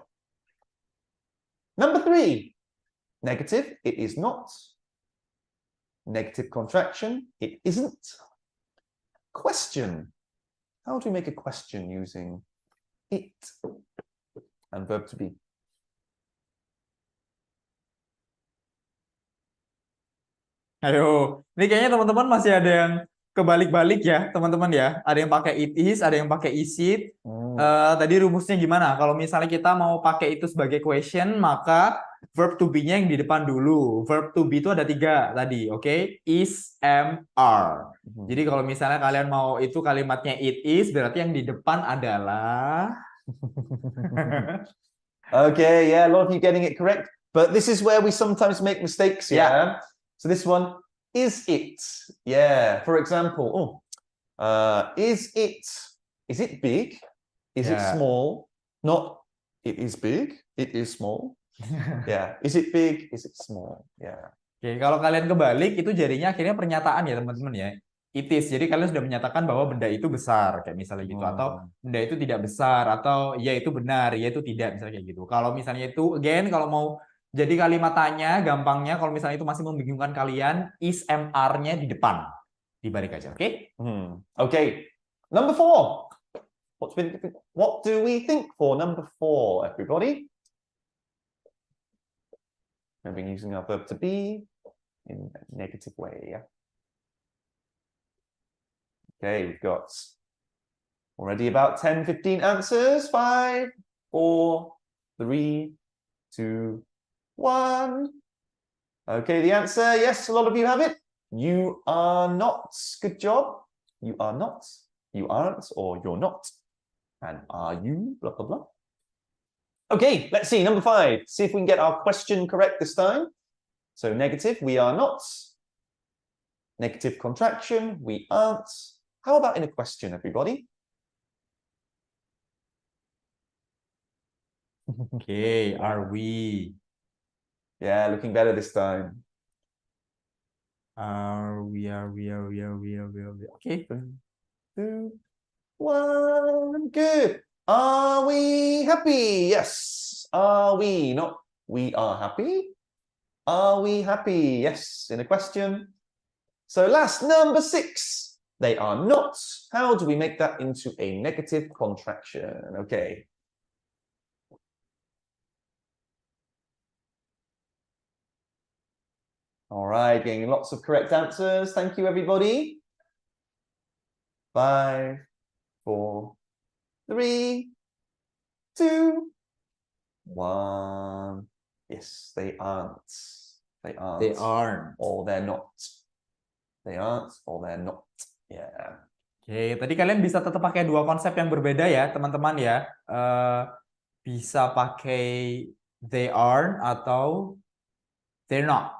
Number three. Negative, it is not. Negative contraction, it isn't. Question. How do we make a question using it and verb to be? Ayo, ini kayaknya teman-teman masih ada yang kebalik-balik ya, teman-teman ya. Ada yang pakai it is, ada yang pakai is it. Hmm. Tadi rumusnya gimana? Kalau misalnya kita mau pakai itu sebagai question, maka verb to be-nya yang di depan dulu. Verb to be itu ada 3 tadi, oke? Is, am, are. Jadi kalau misalnya kalian mau itu kalimatnya it is, berarti yang di depan adalah... Okay, yeah, a lot of you getting it correct. But this is where we sometimes make mistakes, yeah? Yeah. So this one, is it? Yeah, for example, is it big? Is it Yeah. small? Not, it is big, it is small. Yeah, is it big? Is it small? Yeah. Oke, kalau kalian kebalik itu jadinya akhirnya pernyataan ya teman-teman ya. It is. Jadi kalian sudah menyatakan bahwa benda itu besar kayak misalnya gitu atau benda itu tidak besar atau ya itu benar, ya itu tidak misalnya kayak gitu. Kalau misalnya itu again kalau mau jadi kalimat tanya gampangnya kalau misalnya itu masih membingungkan kalian is MR-nya di depan. Dibalik aja, oke? Okay. Number 4. What do we think for number 4, everybody? Maybe using our verb to be in a negative way, yeah? Okay, we've got already about 10, 15 answers. 5, 4, 3, 2, 1. Okay, the answer, yes, a lot of you have it. You are not. Good job. You are not. You aren't, or you're not. And are you, blah, blah, blah. Okay, let's see, number 5. See if we can get our question correct this time. So negative, we are not. Negative contraction, we aren't. How about in a question, everybody? Okay, are we? Yeah, looking better this time. Are we. Okay. 3, 2, 1. Good. Are we happy? Yes. Are we? Not we are happy. Are we happy? Yes. In a question. So last, number 6. They are not. How do we make that into a negative contraction? Okay. All right, getting lots of correct answers. Thank you, everybody. 5, 4, 3, 2, 1. Yes, they aren't. They aren't. They aren't. Or they're not. They aren't or they're not. Yeah. Oke, tadi kalian bisa tetap pakai 2 konsep yang berbeda ya, teman-teman ya. Bisa pakai they aren't atau they're not.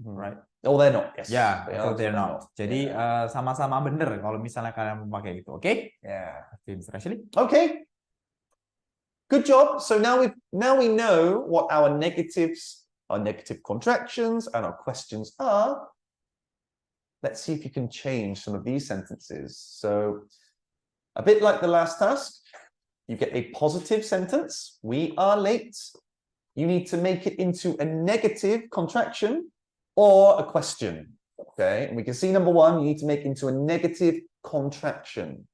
Right? Oh, they're not. Yes. Ya, They atau aren't, they're they're not. Jadi sama-sama benar kalau misalnya kalian memakai itu. Oke? Yeah. Mr. Ashley. Okay. Good job. So now we know what our negatives, our negative contractions, and our questions are. Let's see if you can change some of these sentences. So a bit like the last task, you get a positive sentence. We are late. You need to make it into a negative contraction or a question. Okay, and we can see number 1, you need to make into a negative contraction.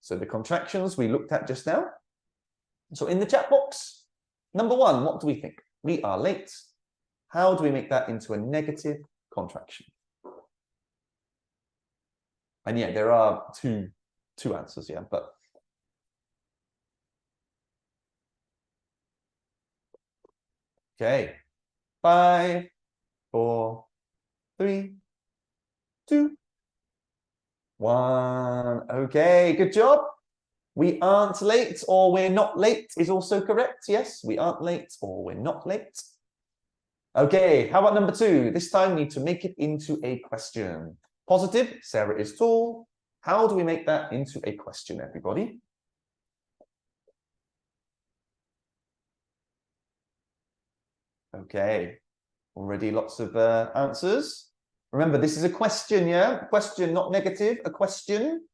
So the contractions we looked at just now. So in the chat box, number 1, what do we think? We are late. How do we make that into a negative contraction? And yeah, there are two answers, yeah, but okay. 5, 4, 3, 2, 1. Okay, good job. We aren't late or we're not late is also correct. Yes, we aren't late or we're not late. Okay, how about number 2? This time we need to make it into a question. Positive, Sarah is tall. How do we make that into a question, everybody? Okay, already lots of answers. Remember, this is a question, yeah? Question, not negative, a question.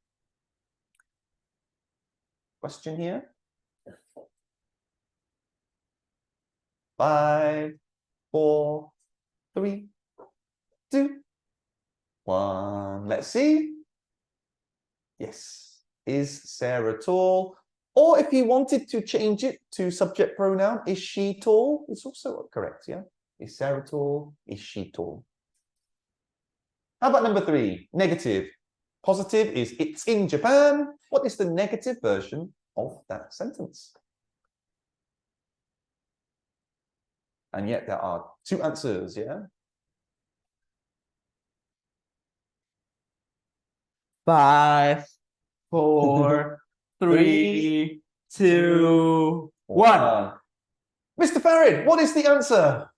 Question here. 5, 4, 3, 2, 1. Let's see. Yes. Is Sarah tall? Or if you wanted to change it to subject pronoun, is she tall? It's also correct, yeah? Is Sarah tall? Is she tall? How about number 3? Negative. Positive is it's in Japan. What is the negative version of that sentence? And yet there are two answers, yeah? 5, 4, 3, 2, 1. Mr. Farid, what is the answer?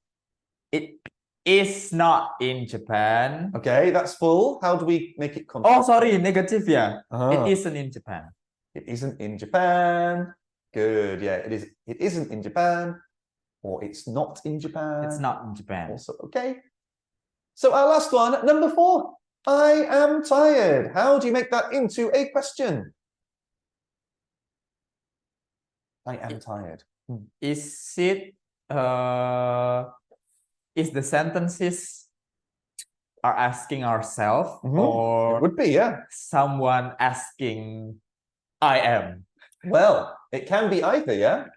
It is not in Japan. Okay, that's full. How do we make it Oh, sorry, negative ya. It Uh-huh. isn't in Japan. It isn't in Japan. Good, yeah, it is. It isn't in Japan, or it's not in Japan. It's not in Japan. Also, okay. So our last one, number 4. I am tired. How do you make that into a question? I am tired. Is it is the sentences are asking ourselves or It would be, yeah. someone asking I am? Well, it can be either, yeah.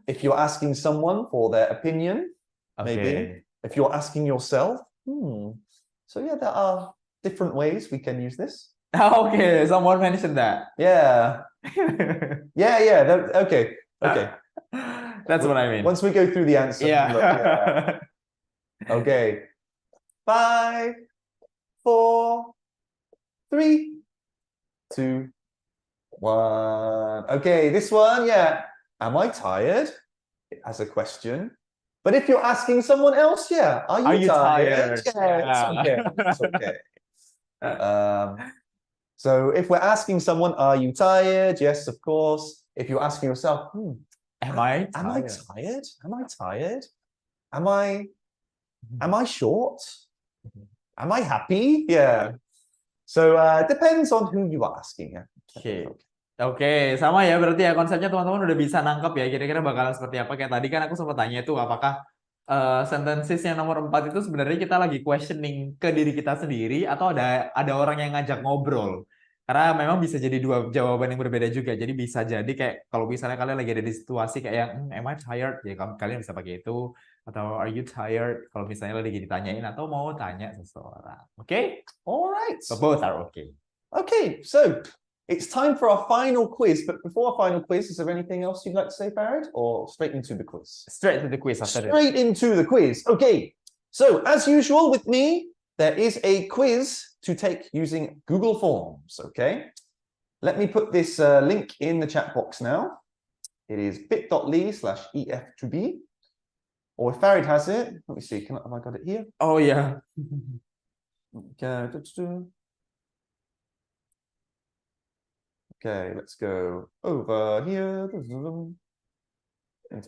If you're asking someone for their opinion, maybe. Okay. If you're asking yourself, So yeah, there are different ways we can use this. Okay, someone mentioned that. Yeah. Yeah. Okay. That's what I mean. Once we go through the answer. Yeah. Look, yeah. Okay. 5, 4, 3, 2, 1. Okay, this one, yeah. Am I tired? As a question. But if you're asking someone else, yeah. Are you tired? Yeah, it's okay. So if we're asking someone, are you tired? Yes, of course. If you're asking yourself, am I tired? Am I tired? Am I tired? Am I short? Am I happy? Yeah. So depends on who you are asking. Yeah. Oke, sama ya berarti ya konsepnya teman-teman udah bisa nangkep ya kira-kira bakalan seperti apa. Kayak tadi kan aku sempat tanya itu apakah sentences yang nomor 4 itu sebenarnya kita lagi questioning ke diri kita sendiri atau ada orang yang ngajak ngobrol. Karena memang bisa jadi dua jawaban yang berbeda juga. Jadi bisa jadi kayak kalau misalnya kalian lagi ada di situasi kayak yang am I tired? Ya kalian bisa pakai itu atau are you tired? Kalau misalnya lagi ditanyain atau mau tanya seseorang. Oke? Alright. So both are okay. Okay, so it's time for our final quiz, but before our final quiz, is there anything else you'd like to say, Farid, or straight into the quiz? Straight to the quiz after this. Straight into the quiz. Okay, so as usual with me, there is a quiz to take using Google Forms, okay? Let me put this link in the chat box now. It is bit.ly/ef2b, or if Farid has it, let me see, have I got it here? Oh, yeah. Okay, let's go over here into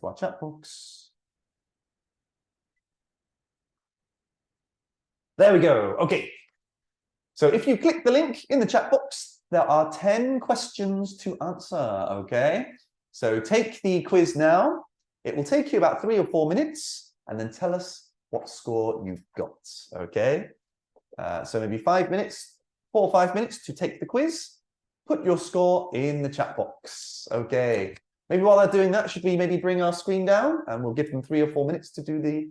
our chat box. There we go. Okay. So if you click the link in the chat box, there are 10 questions to answer. Okay. So take the quiz now. It will take you about 3 or 4 minutes and then tell us what score you've got. Okay. So maybe 5 minutes, 4 or 5 minutes to take the quiz. Put your score in the chat box. Okay. Maybe while they're doing that, should we maybe bring our screen down and we'll give them 3 or 4 minutes to do the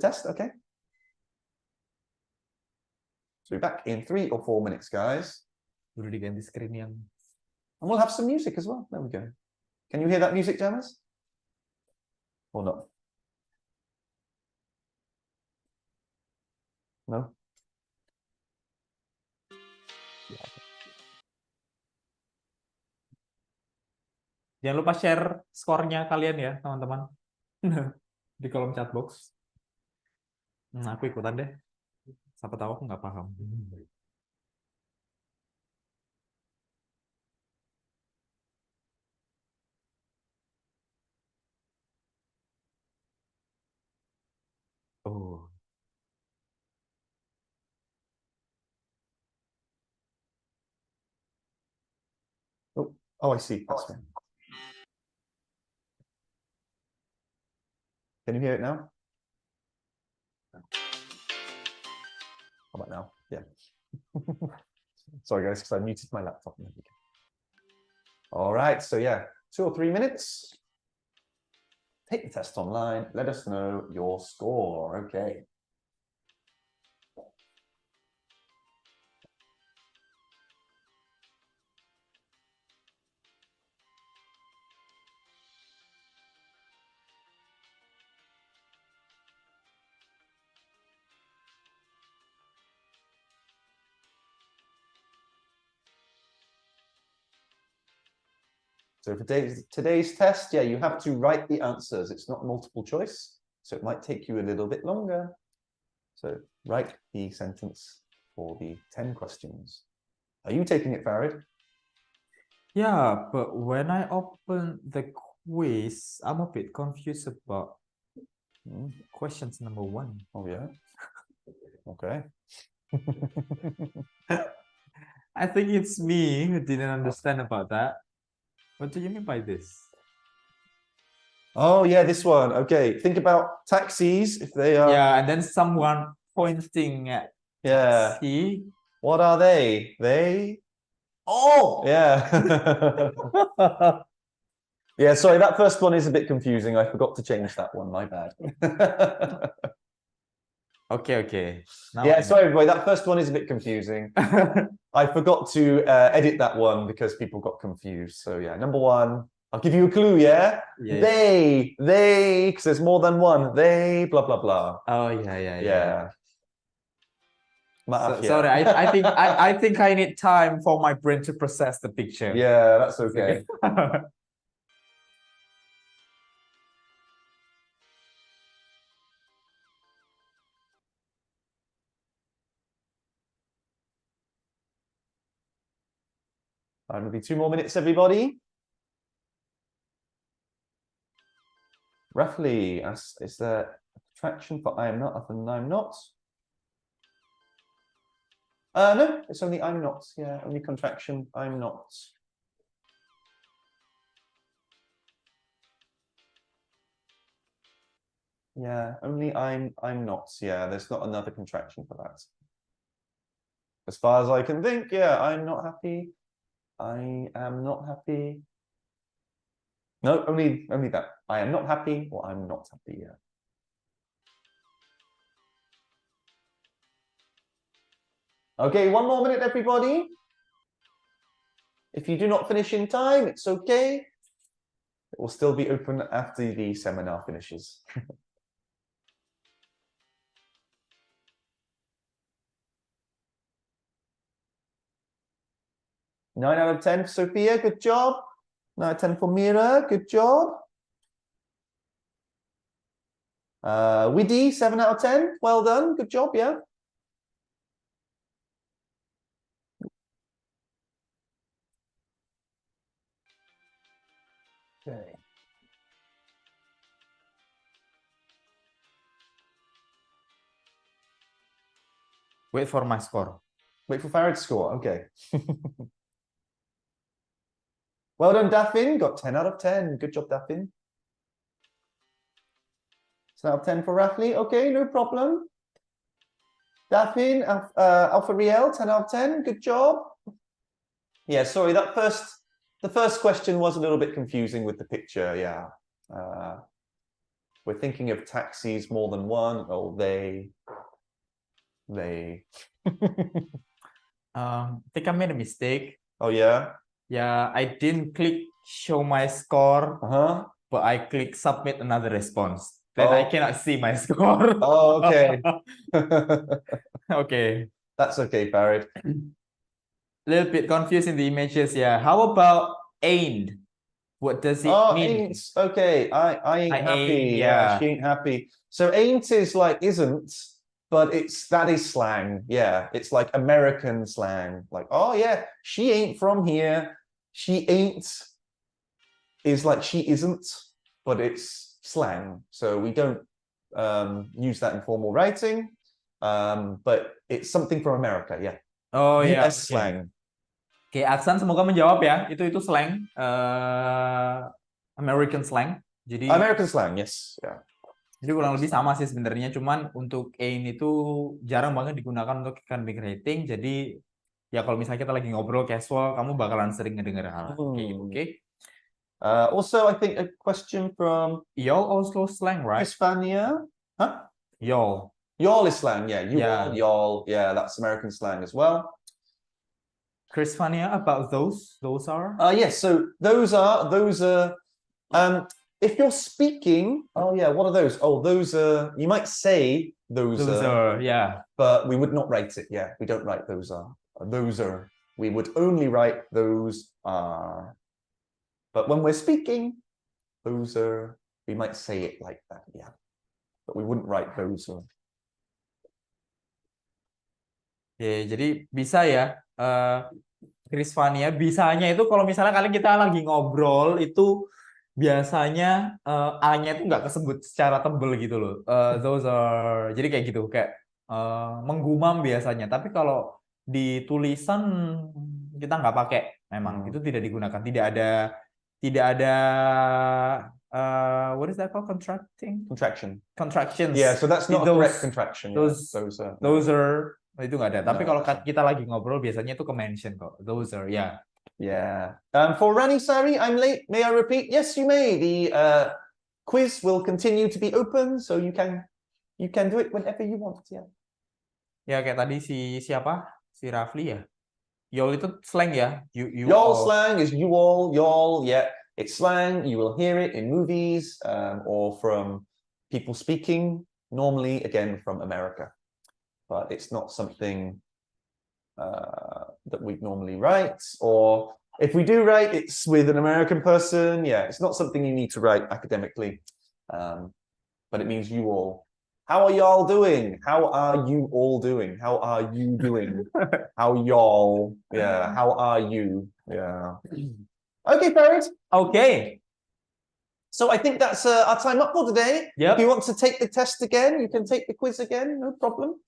test? Okay. So we're back in 3 or 4 minutes, guys. Udah diganti screen yang. And we'll have some music as well. There we go. Can you hear that music, Jammers? Or not? No? Jangan lupa share skornya kalian ya, teman-teman. Di kolom chat box. Aku ikutan deh. Siapa tahu aku nggak paham. Oh. Oh, I see. That's fine. Can you hear it now? How about now? Yeah. Sorry, guys, because I muted my laptop. All right. So, yeah, 2 or 3 minutes. Take the test online. Let us know your score. Okay. So for today's test, yeah, you have to write the answers. It's not multiple choice, so it might take you a little bit longer. So write the sentence for the 10 questions. Are you taking it, Farid? Yeah, but when I open the quiz, I'm a bit confused about questions number 1. Oh, yeah? Okay. I think it's me who didn't understand about that. What do you mean by this? Oh, yeah, this one. Okay, think about taxis if they are. Yeah, and then someone pointing at taxi. What are they? They. Oh, yeah. Yeah, sorry, that first one is a bit confusing. I forgot to change that one. My bad. Okay. Now yeah, sorry, everybody. That first one is a bit confusing. I forgot to edit that one because people got confused. So yeah, number 1. I'll give you a clue, yeah? They, because there's more than one. They, blah, blah, blah. Oh, yeah. Sorry, I think I need time for my brain to process the picture. Yeah, that's okay. Maybe 2 more minutes, everybody. Roughly, is there a contraction for I am not other than I'm not? No, it's only I'm not. Yeah, only contraction, I'm not. Yeah, only I'm not. Yeah, there's not another contraction for that. As far as I can think, yeah, I'm not happy. I am not happy. No, only that. I am not happy or I'm not happy, yeah. Okay, 1 more minute, everybody. If you do not finish in time, it's okay. It will still be open after the seminar finishes. 9 out of 10 for Sophia, good job. 9 out of 10 for Mira, good job. Widdy, 7 out of 10, well done, good job, yeah. Okay. Wait for my score. Wait for Farid's score, okay. Well done, Daphne, got 10 out of 10. Good job, Daphne. 10 out of 10 for Rafli, okay, no problem. Daphne, Alpha Riel, 10 out of 10, good job. Yeah, sorry, the first question was a little bit confusing with the picture, yeah. We're thinking of taxis more than one. Oh, they. I think I made a mistake. Oh, yeah? Yeah, I didn't click show my score, but I click submit another response. Then I cannot see my score. Oh, okay. Okay. That's okay, Farid. Little bit confused in the images, yeah. How about ain't? What does it mean? Ain't. Okay, I ain't happy. Yeah, she ain't happy. So ain't is like isn't, but that is slang. Yeah, it's like American slang. Like, oh yeah, she ain't from here. She ain't is like she isn't, but it's slang. So we don't use that in formal writing. But it's something from America. Yeah. Oh yeah. US slang. Oke, Aksan semoga menjawab ya. Itu slang, American slang. Jadi American slang, yes. Yeah. Jadi kurang lebih sama sih sebenarnya. Cuman untuk ain itu jarang banget digunakan untuk academic rating. Jadi ya kalau misalnya kita lagi ngobrol casual, kamu bakalan sering ngedenger hal kayak gitu. Oke. Also, I think a question from y'all also slang, right? Hispania. Huh? Y'all. Y'all is slang, yeah. Y'all. Yeah, that's American slang as well. Chris Fania, about those are? Yes, so those are if you're speaking, oh yeah, what are those? Oh, those are, you might say those are, yeah. But we would not write it, yeah. We don't write those are. We would only write those are. But when we're speaking, bozer, we might say it like that, yeah. But we wouldn't write bozer. Ya, jadi bisa ya, Krisvania, bisanya itu kalau misalnya kalian kita lagi ngobrol itu biasanya A-nya itu nggak kesebut secara tebel gitu loh. Those are, jadi kayak gitu, kayak menggumam biasanya. Tapi kalau di tulisan kita nggak pakai, memang itu tidak digunakan. Tidak ada what is that called? Contraction. Contractions. Yeah, so that's not a correct contraction. Those, yeah. those are itu nggak ada. Tapi No, kalau that's kita lagi ngobrol biasanya itu ke mention kok. Those are, ya. Yeah. For Rani Sari, I'm late. May I repeat? Yes, you may. The quiz will continue to be open, so you can do it whenever you want. Yeah. Ya kayak tadi siapa? Si Rafli ya. Yol itu slang ya. You Y'all all. slang is you all, y'all. Yeah, it's slang. You will hear it in movies or from people speaking. Normally, again, from America, but it's not something that we normally write, or if we do write, it's with an American person. Yeah, it's not something you need to write academically, but it means you all. How are y'all doing? How are you all doing? How are you doing? How y'all? Yeah, how are you? Yeah. Okay, Farid. Okay. So I think that's our time up for today. Yep. If you want to take the test again, you can take the quiz again, no problem.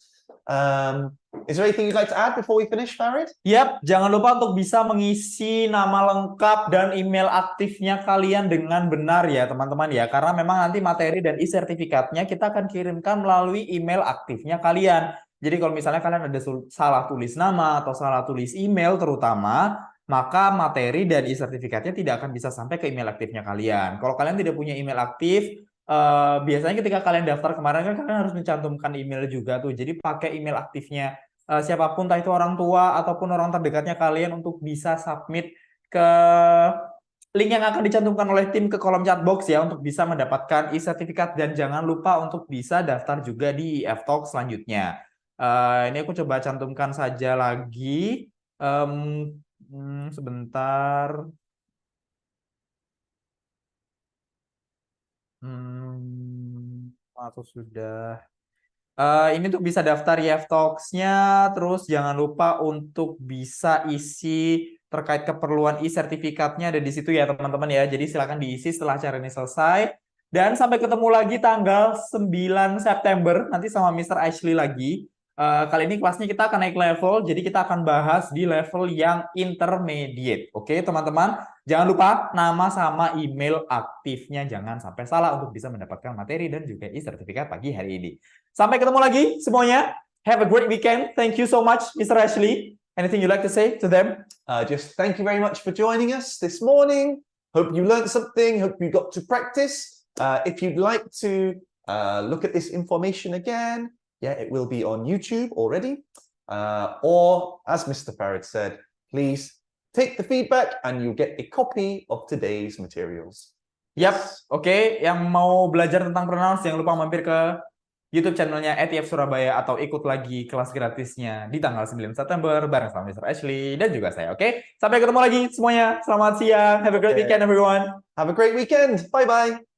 Is there anything you'd like to add before we finish, Farid? Yap, jangan lupa untuk bisa mengisi nama lengkap dan email aktifnya kalian dengan benar ya teman-teman ya. Karena memang nanti materi dan e-sertifikatnya kita akan kirimkan melalui email aktifnya kalian. Jadi kalau misalnya kalian ada salah tulis nama atau salah tulis email terutama, maka materi dan e-sertifikatnya tidak akan bisa sampai ke email aktifnya kalian. Kalau kalian tidak punya email aktif, biasanya ketika kalian daftar kemarin kan kalian harus mencantumkan email juga tuh. Jadi pakai email aktifnya siapapun, entah itu orang tua ataupun orang terdekatnya kalian untuk bisa submit ke link yang akan dicantumkan oleh tim ke kolom chat box ya untuk bisa mendapatkan e-sertifikat, dan jangan lupa untuk bisa daftar juga di F-Talk selanjutnya. Ini aku coba cantumkan saja lagi. Sebentar. Atau sudah. Ini tuh bisa daftar YF Talks-nya, terus jangan lupa untuk bisa isi terkait keperluan e-sertifikatnya ada di situ ya teman-teman ya. Jadi silakan diisi setelah acara ini selesai. Dan sampai ketemu lagi tanggal 9 September nanti sama Mr. Ashley lagi. Kali ini kelasnya kita akan naik level, jadi kita akan bahas di level yang intermediate. Oke teman-teman, jangan lupa nama sama email aktifnya jangan sampai salah untuk bisa mendapatkan materi dan juga e-sertifikat pagi hari ini. Sampai ketemu lagi semuanya. Have a great weekend. Thank you so much, Mr. Ashley. Anything you'd like to say to them? Just thank you very much for joining us this morning. Hope you learned something. Hope you got to practice. If you'd like to look at this information again, yeah, it will be on YouTube already. Or, as Mr. Farad said, please take the feedback and you'll get a copy of today's materials. Yap, oke. Yang mau belajar tentang pronounce, jangan lupa mampir ke YouTube channelnya @IF Surabaya atau ikut lagi kelas gratisnya di tanggal 9 September bareng sama Mr. Ashley dan juga saya. Oke, sampai ketemu lagi semuanya. Selamat siang. Have a great weekend, everyone. Have a great weekend. Bye-bye.